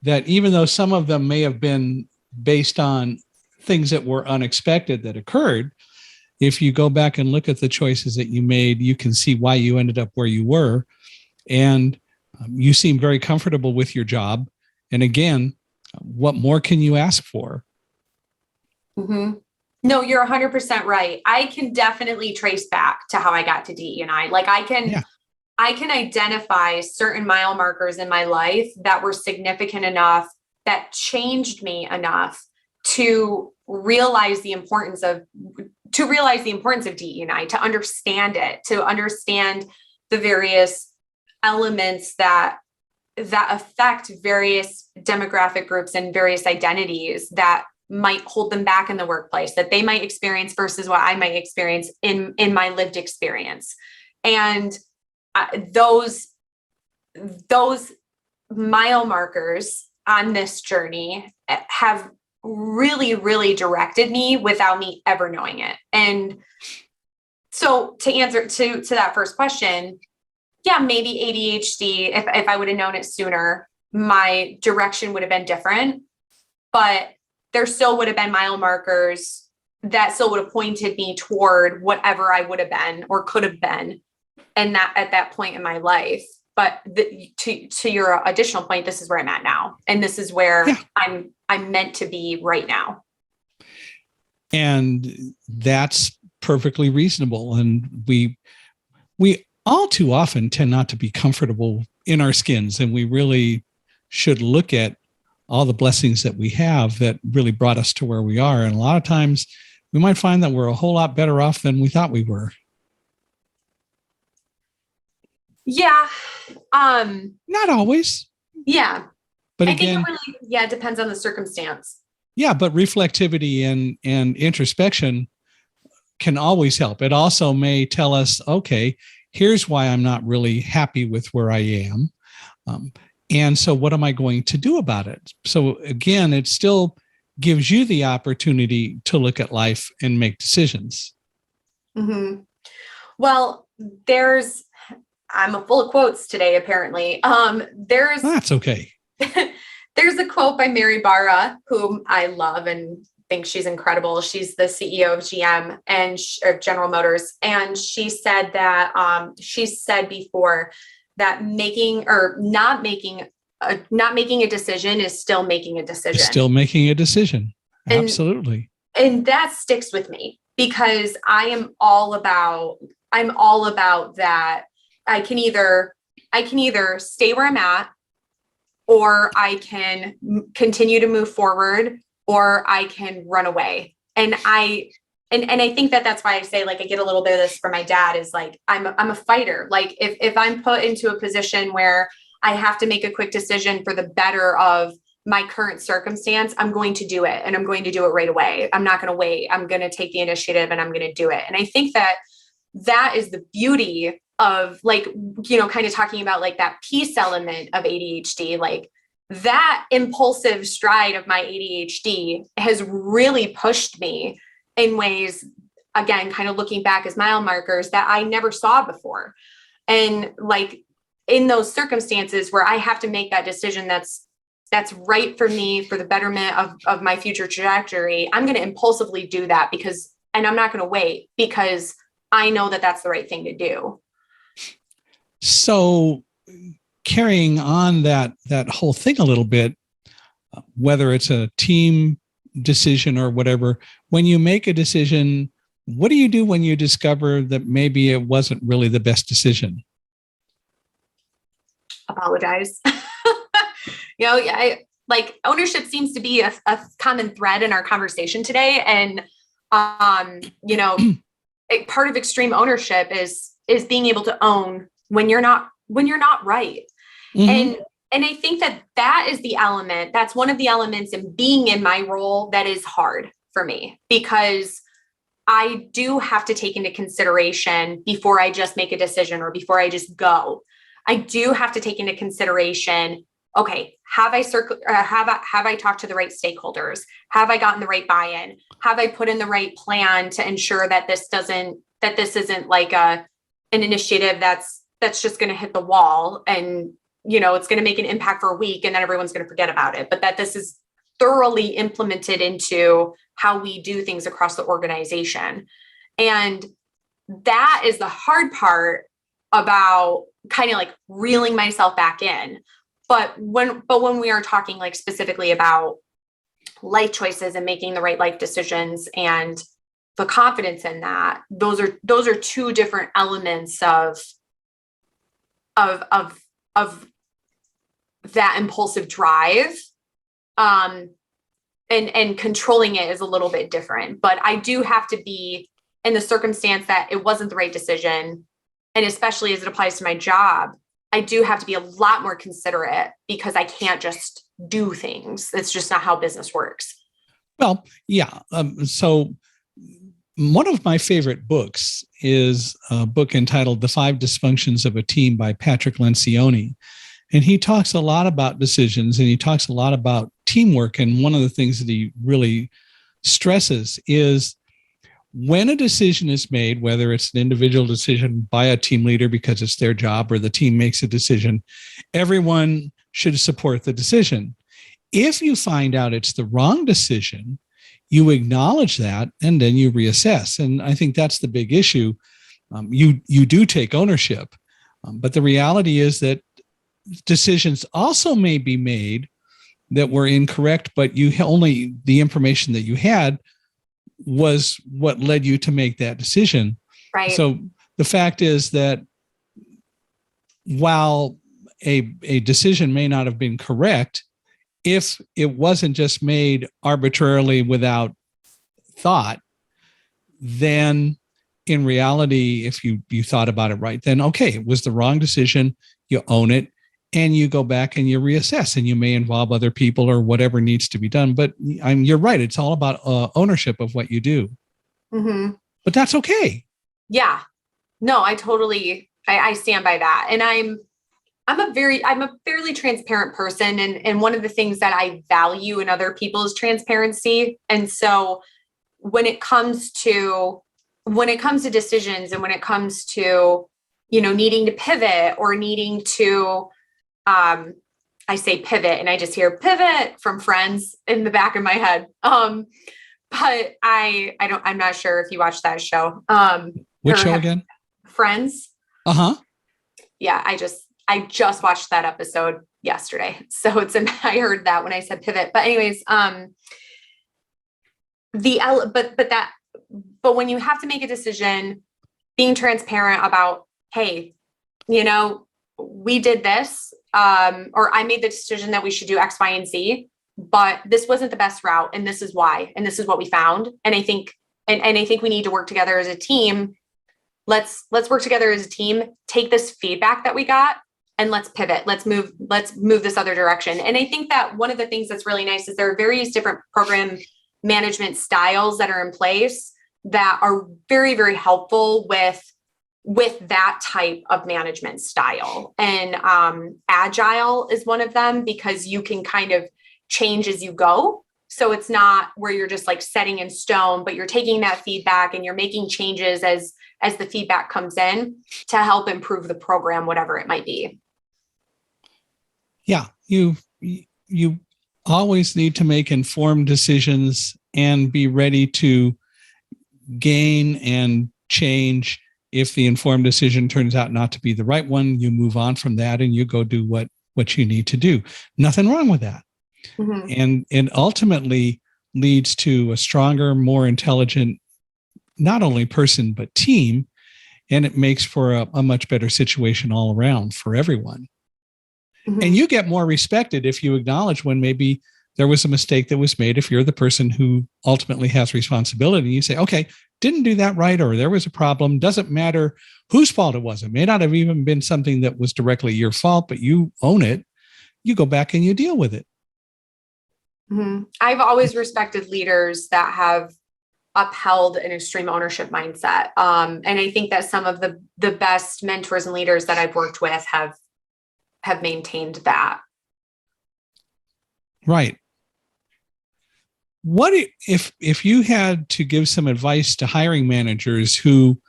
A: that even though some of them may have been based on things that were unexpected that occurred, if you go back and look at the choices that you made, you can see why you ended up where you were. And you seem very comfortable with your job. And again, what more can you ask for?
B: Mm-hmm. No, you're 100% right. I can definitely trace back to how I got to DE&I. Like I can identify certain mile markers in my life that were significant enough, that changed me enough to realize the importance of DE&I, to understand it, to understand the various elements that affect various demographic groups and various identities that might hold them back in the workplace, that they might experience versus what I might experience in my lived experience. And those mile markers on this journey have really, really directed me without me ever knowing it. And so to answer to that first question, yeah, maybe ADHD, if I would have known it sooner, my direction would have been different, but there still would have been mile markers that still would have pointed me toward whatever I would have been or could have been. And that at that point in my life. But to your additional point, this is where I'm at now. And this is where I'm meant to be right now.
A: And that's perfectly reasonable. And we all too often tend not to be comfortable in our skins. And we really should look at all the blessings that we have that really brought us to where we are. And a lot of times we might find that we're a whole lot better off than we thought we were.
B: Yeah.
A: Not always.
B: Yeah.
A: But
B: I think it really, it depends on the circumstance.
A: Yeah, but reflectivity and introspection can always help. It also may tell us, okay, here's why I'm not really happy with where I am. And so what am I going to do about it? So again, it still gives you the opportunity to look at life and make decisions.
B: Mm-hmm. Well, I'm full of quotes today, apparently.
A: That's okay.
B: There's a quote by Mary Barra, whom I love and think she's incredible. She's the CEO of GM and General Motors. And she said that, she said before that making or not making not making a decision is still making a decision.
A: It's still making a decision. Absolutely.
B: And that sticks with me because I'm all about that. I can either stay where I'm at, or I can continue to move forward, or I can run away. And I think that's why I say, like, I get a little bit of this from my dad is like, I'm a fighter. Like if I'm put into a position where I have to make a quick decision for the better of my current circumstance, I'm going to do it, and I'm going to do it right away. I'm not going to wait. I'm going to take the initiative and I'm going to do it. And I think that is the beauty of, like, you know, kind of talking about like that peace element of ADHD, like that impulsive stride of my ADHD has really pushed me in ways, again, kind of looking back as mile markers that I never saw before. And like in those circumstances where I have to make that decision that's right for me, for the betterment of my future trajectory, I'm going to impulsively do that and I'm not going to wait because I know that that's the right thing to do.
A: So carrying on that whole thing a little bit, whether it's a team decision or whatever, when you make a decision, what do you do when you discover that maybe it wasn't really the best decision?
B: Apologize. You know, like ownership seems to be a common thread in our conversation today. And, you know, part of extreme ownership is being able to own when you're not right. Mm-hmm. And I think that is the element, that's one of the elements in being in my role that is hard for me, because I do have to take into consideration before I just make a decision or before I just go. I do have to take into consideration, okay, have I talked to the right stakeholders? Have I gotten the right buy-in? Have I put in the right plan to ensure that this isn't like an initiative that's just going to hit the wall and, you know, it's going to make an impact for a week and then everyone's going to forget about it, but that this is thoroughly implemented into how we do things across the organization. And that is the hard part about kind of like reeling myself back in. But when we are talking like specifically about life choices and making the right life decisions and the confidence in that, those are two different elements of that impulsive drive. And controlling it is a little bit different, but I do have to be in the circumstance that it wasn't the right decision. And especially as it applies to my job, I do have to be a lot more considerate because I can't just do things. It's just not how business works.
A: Well, yeah. So one of my favorite books is a book entitled The 5 Dysfunctions of a Team by Patrick Lencioni. And he talks a lot about decisions and he talks a lot about teamwork. And one of the things that he really stresses is when a decision is made, whether it's an individual decision by a team leader because it's their job or the team makes a decision, everyone should support the decision. If you find out it's the wrong decision, you acknowledge that and then you reassess. And I think that's the big issue. You do take ownership, but the reality is that decisions also may be made that were incorrect, but only the information that you had was what led you to make that decision.
B: Right.
A: So the fact is that while a decision may not have been correct, if it wasn't just made arbitrarily without thought, then in reality, if you thought about it right, then okay, it was the wrong decision, you own it, and you go back and you reassess, and you may involve other people or whatever needs to be done. But you're right. It's all about ownership of what you do. Mm-hmm. But that's okay.
B: Yeah. No, I totally, I stand by that. And I'm a fairly transparent person. And one of the things that I value in other people is transparency. And so when it comes to decisions and when it comes to, you know, needing to pivot or needing to, I say pivot and I just hear pivot from Friends in the back of my head. But I'm not sure if you watched that show.
A: Which show again?
B: Friends.
A: Uh-huh.
B: Yeah. I just watched that episode yesterday. So I heard that when I said pivot, but anyways, but when you have to make a decision, being transparent about, hey, we did this, or I made the decision that we should do X, Y, and Z, but this wasn't the best route. And this is why, and this is what we found. And I think we need to work together as a team. Let's work together as a team, take this feedback that we got, and let's pivot. Let's move this other direction. And I think that one of the things that's really nice is there are various different program management styles that are in place that are very, very helpful with that type of management style. And agile is one of them, because you can kind of change as you go. So it's not where you're just like setting in stone, but you're taking that feedback and you're making changes as the feedback comes in to help improve the program, whatever it might be.
A: Yeah, you always need to make informed decisions and be ready to gain and change. If the informed decision turns out not to be the right one, you move on from that and you go do what you need to do. Nothing wrong with that. Mm-hmm. And ultimately leads to a stronger, more intelligent, not only person, but team. And it makes for a much better situation all around for everyone. Mm-hmm. And you get more respected if you acknowledge when maybe there was a mistake that was made. If you're the person who ultimately has responsibility, you say, okay, didn't do that right, or there was a problem. Doesn't matter whose fault it was. It may not have even been something that was directly your fault, but you own it. You go back and you deal with it.
B: Mm-hmm. I've always respected leaders that have upheld an extreme ownership mindset. And I think that some of the best mentors and leaders that I've worked with have maintained that.
A: Right. What if you had to give some advice to hiring managers who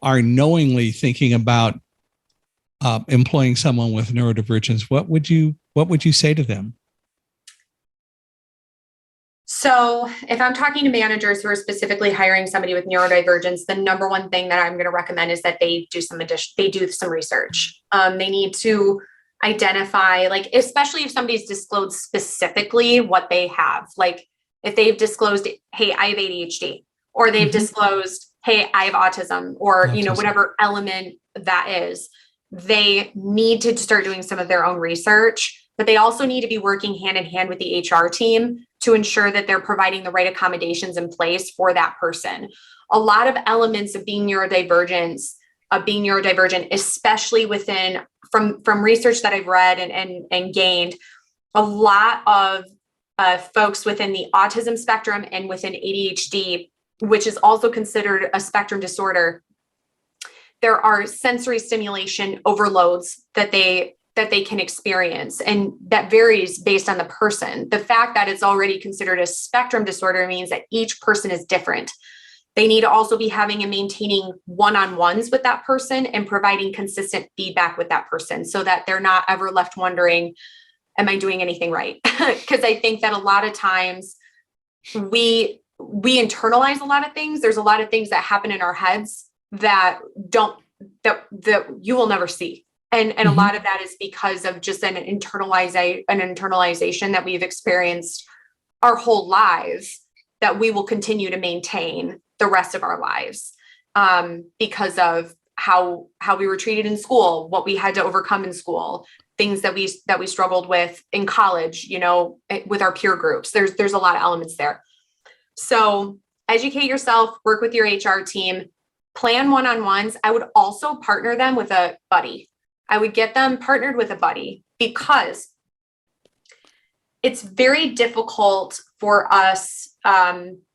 A: are knowingly thinking about employing someone with neurodivergence, what would you say to them?
B: So if I'm talking to managers who are specifically hiring somebody with neurodivergence, the number one thing that I'm going to recommend is that they do some research. They need to identify, like, especially if somebody's disclosed specifically what they have, like if they've disclosed, hey, I have ADHD, or they've disclosed, hey, I have autism, or, whatever element that is, they need to start doing some of their own research, but they also need to be working hand in hand with the HR team to ensure that they're providing the right accommodations in place for that person. A lot of elements of being neurodivergent, especially within, from research that I've read and gained, a lot of folks within the autism spectrum and within ADHD, which is also considered a spectrum disorder, there are sensory stimulation overloads that they can experience, and that varies based on the person. The fact that it's already considered a spectrum disorder means that each person is different. They need to also be having and maintaining one-on-ones with that person and providing consistent feedback with that person so that they're not ever left wondering, am I doing anything right? Because I think that a lot of times we internalize a lot of things. There's a lot of things that happen in our heads that you will never see. And a lot of that is because of just an internalization that we've experienced our whole lives that we will continue to maintain the rest of our lives, because of how we were treated in school, what we had to overcome in school, things that we struggled with in college, with our peer groups. There's a lot of elements there. So educate yourself, work with your HR team, plan one-on-ones. I would also partner them with a buddy. I would get them partnered with a buddy, because it's very difficult for us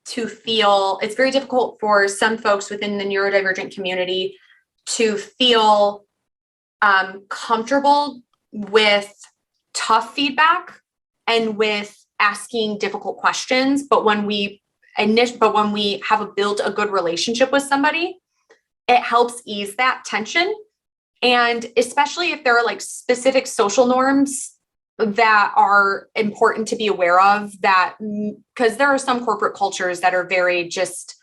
B: to feel, it's very difficult for some folks within the neurodivergent community to feel comfortable with tough feedback and with asking difficult questions. But when we have built a good relationship with somebody, it helps ease that tension. And especially if there are like specific social norms that are important to be aware of, that because there are some corporate cultures that are very just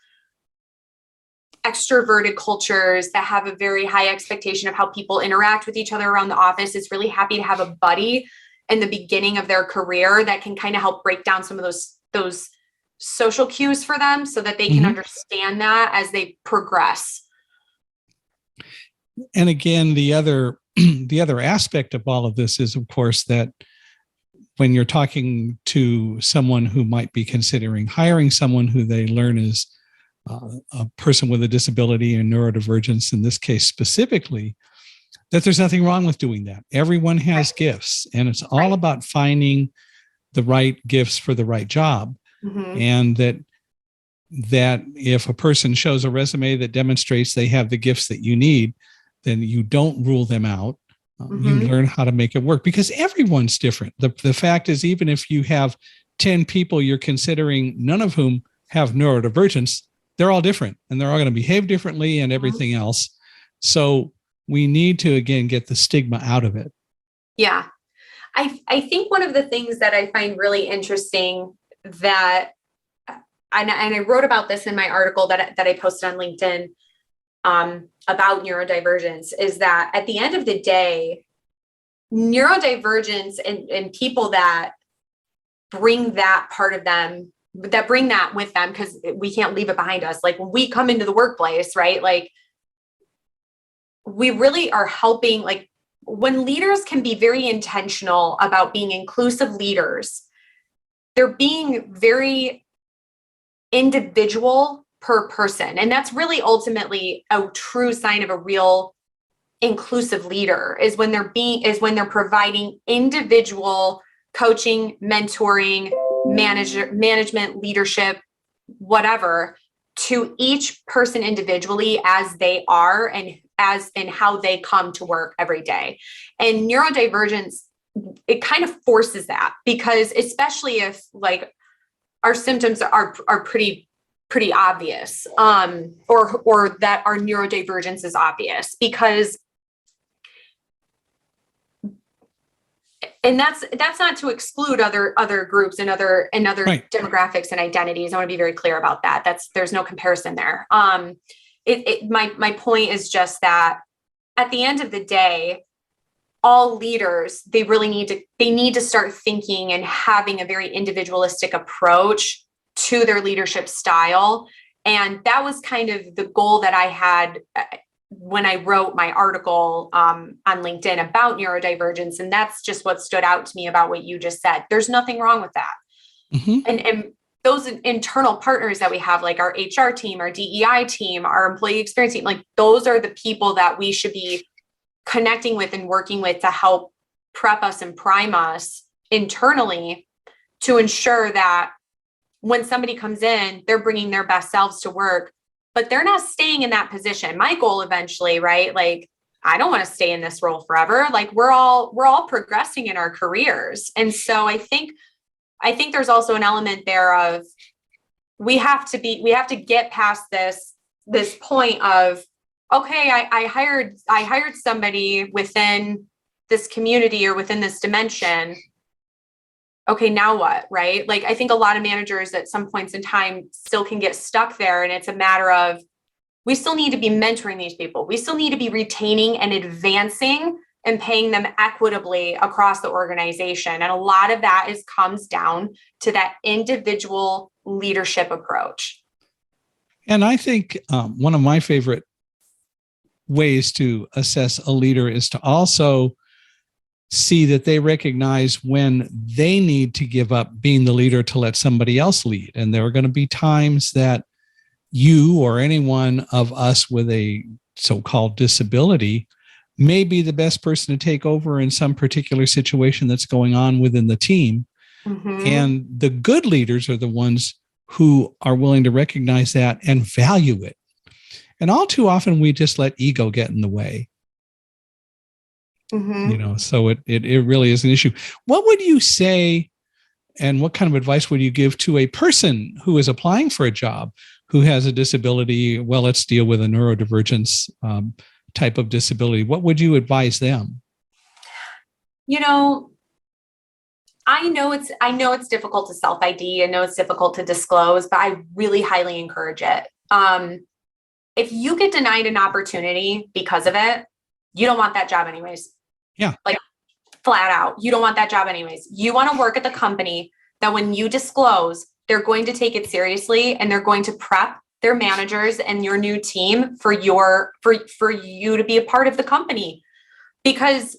B: extroverted cultures that have a very high expectation of how people interact with each other around the office is really happy to have a buddy in the beginning of their career that can kind of help break down some of those social cues for them so that they can understand that as they progress.
A: And again, the other aspect of all of this is, of course, that when you're talking to someone who might be considering hiring someone who they learn is a person with a disability and neurodivergence, in this case specifically, that there's nothing wrong with doing that. Everyone has gifts, and it's all about finding the right gifts for the right job. And that if a person shows a resume that demonstrates they have the gifts that you need, then you don't rule them out. You learn how to make it work, because everyone's different. The fact is, even if you have 10 people you're considering, none of whom have neurodivergence, they're all different and they're all going to behave differently and everything else. So we need to, again, get the stigma out of it.
B: Yeah. I think one of the things that I find really interesting that, and I wrote about this in my article that I posted on LinkedIn, about neurodivergence, is that at the end of the day, neurodivergence and people that bring that part of them, that bring that with them, because we can't leave it behind us. Like when we come into the workplace, right? Like we really are helping, like when leaders can be very intentional about being inclusive leaders, they're being very individual per person. And that's really ultimately a true sign of a real inclusive leader, is when they're providing individual coaching, mentoring, management, leadership, whatever, to each person individually as they are and how they come to work every day. And neurodivergence, it kind of forces that, because especially if like our symptoms are pretty obvious, or that our neurodivergence is obvious, because, and that's not to exclude other groups and other demographics and identities. I want to be very clear about that. There's no comparison there. My point is just that at the end of the day, all leaders, they need to start thinking and having a very individualistic approach to their leadership style. And that was kind of the goal that I had when I wrote my article on LinkedIn about neurodivergence. And that's just what stood out to me about what you just said. There's nothing wrong with that. And those internal partners that we have, like our HR team, our DEI team, our employee experience team, like those are the people that we should be connecting with and working with to help prep us and prime us internally to ensure that when somebody comes in, they're bringing their best selves to work, but they're not staying in that position. My goal eventually, right? Like, I don't want to stay in this role forever. Like we're all progressing in our careers. And so I think there's also an element there of we have to get past this point of, okay, I hired somebody within this community or within this dimension. Okay, now what, right? Like, I think a lot of managers at some points in time still can get stuck there. And it's a matter of, we still need to be mentoring these people. We still need to be retaining and advancing and paying them equitably across the organization. And a lot of that comes down to that individual leadership approach.
A: And I think one of my favorite ways to assess a leader is to also see that they recognize when they need to give up being the leader to let somebody else lead. And there are going to be times that you or any one of us with a so-called disability may be the best person to take over in some particular situation that's going on within the team. And the good leaders are the ones who are willing to recognize that and value it. And all too often we just let ego get in the way. So it really is an issue. What would you say, and what kind of advice would you give to a person who is applying for a job who has a disability? Well, let's deal with a neurodivergence type of disability. What would you advise them?
B: I know it's difficult to self-ID. I know it's difficult to disclose, but I really highly encourage it. if you get denied an opportunity because of it, you don't want that job anyways.
A: Yeah.
B: Like flat out, you don't want that job anyways. You want to work at the company that when you disclose, they're going to take it seriously and they're going to prep their managers and your new team for you to be a part of the company. Because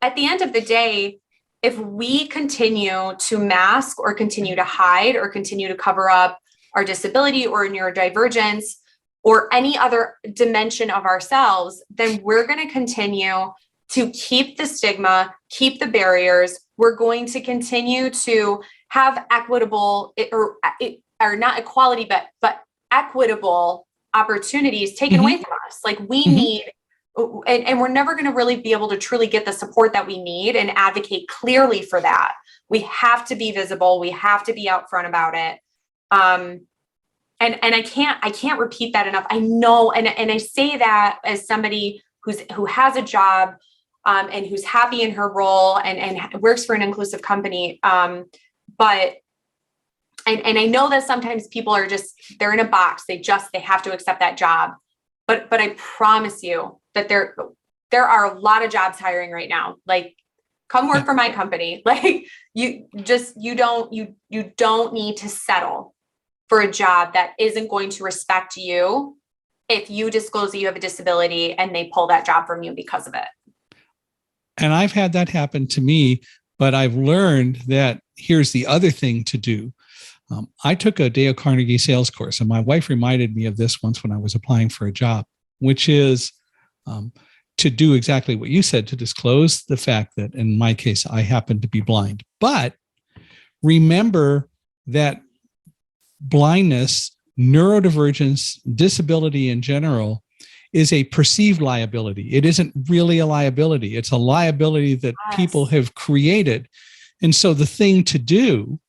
B: at the end of the day, if we continue to mask or continue to hide or continue to cover up our disability or neurodivergence or any other dimension of ourselves, then we're going to continue to keep the stigma, keep the barriers. We're going to continue to have equitable or not equality, but equitable opportunities taken away from us. Like we need, and we're never going to really be able to truly get the support that we need and advocate clearly for that. We have to be visible. We have to be out front about it. And I can't repeat that enough. I know, and I say that as somebody who has a job, and who's happy in her role and works for an inclusive company. But I know that sometimes people are they're in a box. They have to accept that job. But I promise you that there are a lot of jobs hiring right now. Like, come work for my company. Like you don't need to settle for a job that isn't going to respect you if you disclose that you have a disability and they pull that job from you because of it.
A: And I've had that happen to me, but I've learned that here's the other thing to do. I took a Dale Carnegie sales course, and my wife reminded me of this once when I was applying for a job, which is to do exactly what you said, to disclose the fact that in my case, I happen to be blind. But remember that blindness, neurodivergence, disability in general is a perceived liability. It isn't really a liability. It's a liability that people have created. And so the thing to do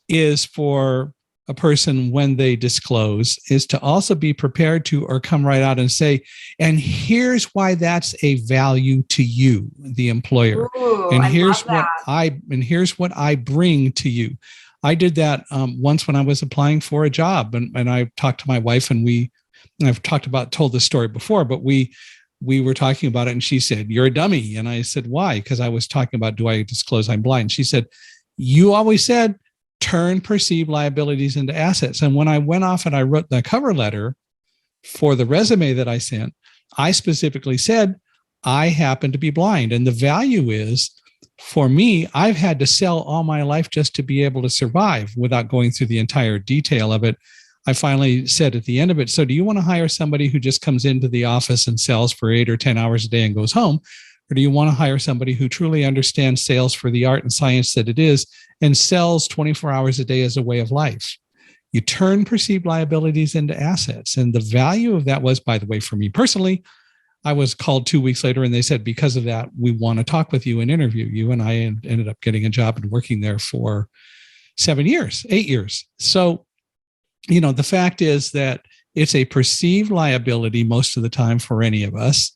A: is for a person, when they disclose, is to also be prepared to, or come right out and say, and here's why that's a value to you, the employer.
B: Ooh,
A: and here's what I bring to you. I did that once when I was applying for a job, and I talked to my wife, and I've told this story before, but we were talking about it, and she said, "You're a dummy." And I said, "Why?" Because I was talking about, do I disclose I'm blind? She said, "You always said turn perceived liabilities into assets." And when I went off and I wrote the cover letter for the resume that I sent, I specifically said, I happen to be blind. And the value is, for me, I've had to sell all my life just to be able to survive without going through the entire detail of it. I finally said at the end of it, so do you want to hire somebody who just comes into the office and sells for 8 or 10 hours a day and goes home? Or do you want to hire somebody who truly understands sales for the art and science that it is and sells 24 hours a day as a way of life? You turn perceived liabilities into assets. And the value of that was, by the way, for me personally, I was called 2 weeks later and they said, because of that, we want to talk with you and interview you. And I ended up getting a job and working there for 8 years. So, the fact is that it's a perceived liability most of the time for any of us.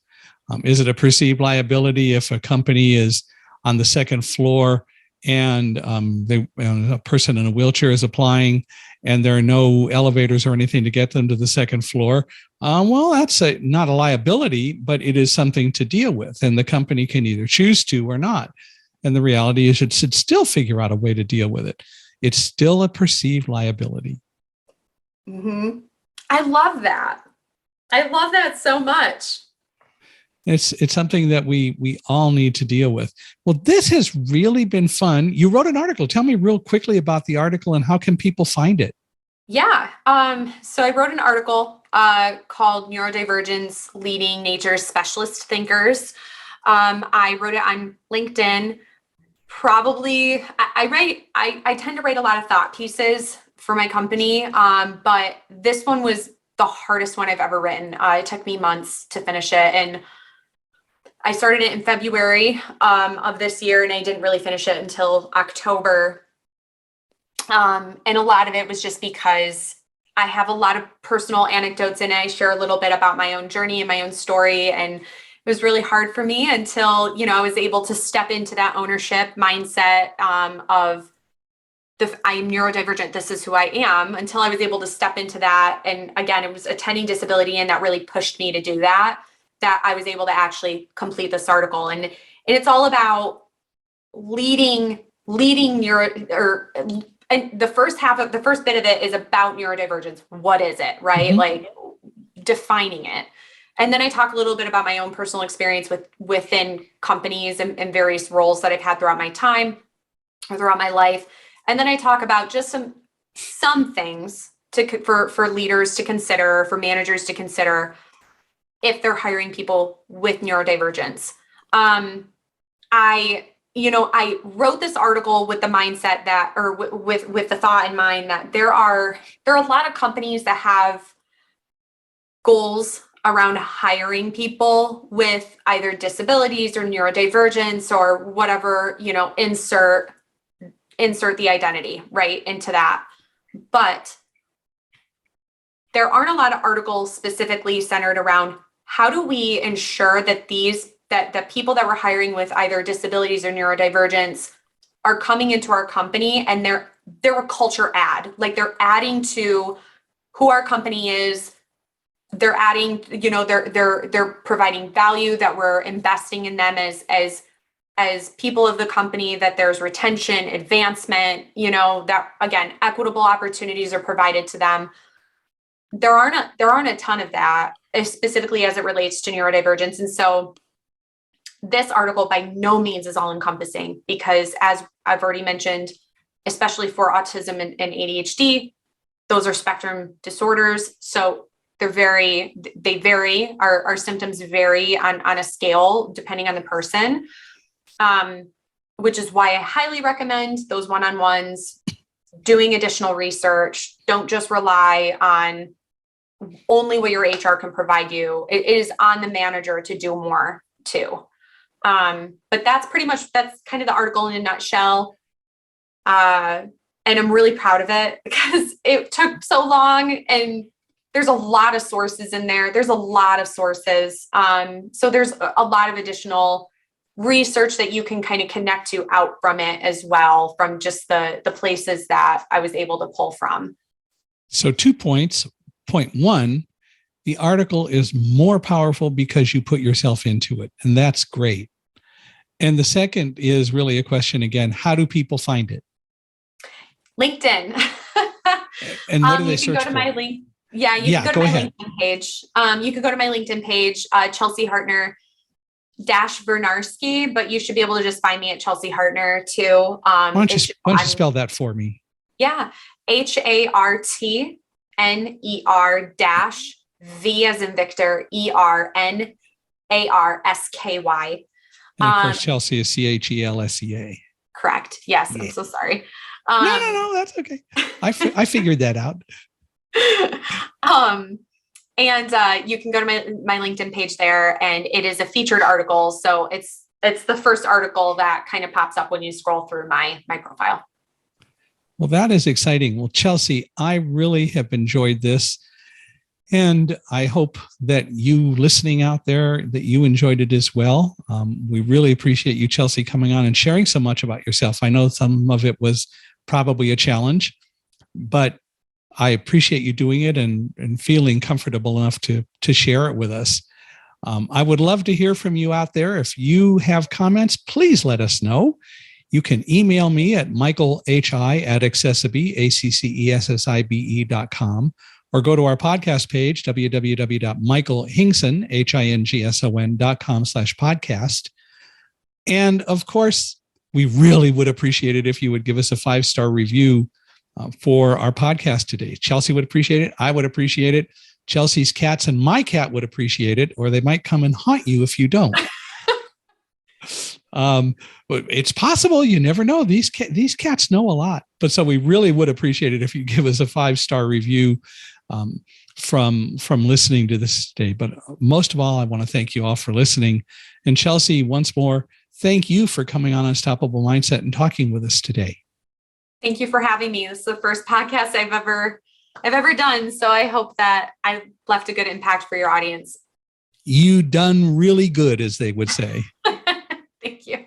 A: Is it a perceived liability if a company is on the second floor and a person in a wheelchair is applying and there are no elevators or anything to get them to the second floor? Well, that's not a liability, but it is something to deal with. And the company can either choose to or not. And the reality is it should still figure out a way to deal with it. It's still a perceived liability.
B: Mm-hmm. I love that. I love that so much.
A: It's something that we all need to deal with. Well, this has really been fun. You wrote an article. Tell me real quickly about the article and how can people find it?
B: Yeah. So I wrote an article called Neurodivergence Leading Nature's Specialist Thinkers. I wrote it on LinkedIn. Probably, I tend to write a lot of thought pieces for my company, but this one was the hardest one I've ever written. It took me months to finish it, and I started it in February of this year, and I didn't really finish it until October. And a lot of it was just because I have a lot of personal anecdotes in it. I share a little bit about my own journey and my own story, and it was really hard for me until, I was able to step into that ownership mindset of I'm neurodivergent, this is who I am, until I was able to step into that. And again, it was attending disability, and that really pushed me to do that I was able to actually complete this article. And it's all about leading and the first bit of it is about neurodivergence. What is it, right?
A: Mm-hmm.
B: Like defining it. And then I talk a little bit about my own personal experience within companies and various roles that I've had throughout my time or throughout my life. And then I talk about just some things for leaders to consider, for managers to consider if they're hiring people with neurodivergence. I wrote this article with the mindset that, or with the thought in mind that there are a lot of companies that have goals around hiring people with either disabilities or neurodivergence or whatever, insert the identity right into that. But there aren't a lot of articles specifically centered around how do we ensure that that people that we're hiring with either disabilities or neurodivergence are coming into our company and they're a culture add, like they're adding to who our company is. They're adding, they're providing value, that we're investing in them as people of the company, that there's retention, advancement, that again, equitable opportunities are provided to them. There aren't a ton of that, specifically as it relates to neurodivergence. And so this article by no means is all encompassing, because as I've already mentioned, especially for autism and ADHD, those are spectrum disorders. So they vary, our symptoms vary on a scale depending on the person, which is why I highly recommend those one-on-ones, doing additional research. Don't just rely on only what your HR can provide you. It is on the manager to do more too. But that's kind of the article in a nutshell. And I'm really proud of it because it took so long, and there's a lot of sources in there. There's a lot of sources. So there's a lot of additional research that you can kind of connect to out from it as well, from just the places that I was able to pull from.
A: So 2 points. Point one, the article is more powerful because you put yourself into it, and that's great. And the second is really a question again, how do people find it?
B: LinkedIn.
A: And what do they search
B: for? Can go to my link. Yeah, you can go to my LinkedIn page. You could go to my LinkedIn page, Chelsea Hartner Bernarski, but you should be able to just find me at Chelsea Hartner too.
A: Why don't you spell that for me?
B: Yeah. HARTNER V as in Victor, ERNARSKY.
A: And of course, Chelsea is CHELSEA.
B: Correct. Yes. Yeah. I'm so sorry.
A: No, that's okay. I figured that out.
B: And you can go to my LinkedIn page there, and it is a featured article. So it's the first article that kind of pops up when you scroll through my profile.
A: Well, that is exciting. Well, Chelsea, I really have enjoyed this. And I hope that you listening out there, that you enjoyed it as well. We really appreciate you, Chelsea, coming on and sharing so much about yourself. I know some of it was probably a challenge, but I appreciate you doing it and feeling comfortable enough to share it with us. I would love to hear from you out there. If you have comments, please let us know. You can email me at michaelhi@accessibe.com, or go to our podcast page, www.michaelhingson.com/podcast. And of course, we really would appreciate it if you would give us a 5-star review for our podcast today. Chelsea would appreciate it. I would appreciate it. Chelsea's cats and my cat would appreciate it, or they might come and haunt you if you don't. But it's possible. You never know. These cats know a lot. But so we really would appreciate it if you give us a 5-star review from listening to this today. But most of all, I want to thank you all for listening. And Chelsea, once more, thank you for coming on Unstoppable Mindset and talking with us today.
B: Thank you for having me. This is the first podcast I've ever done. So I hope that I left a good impact for your audience.
A: You done really good, as they would say.
B: Thank you.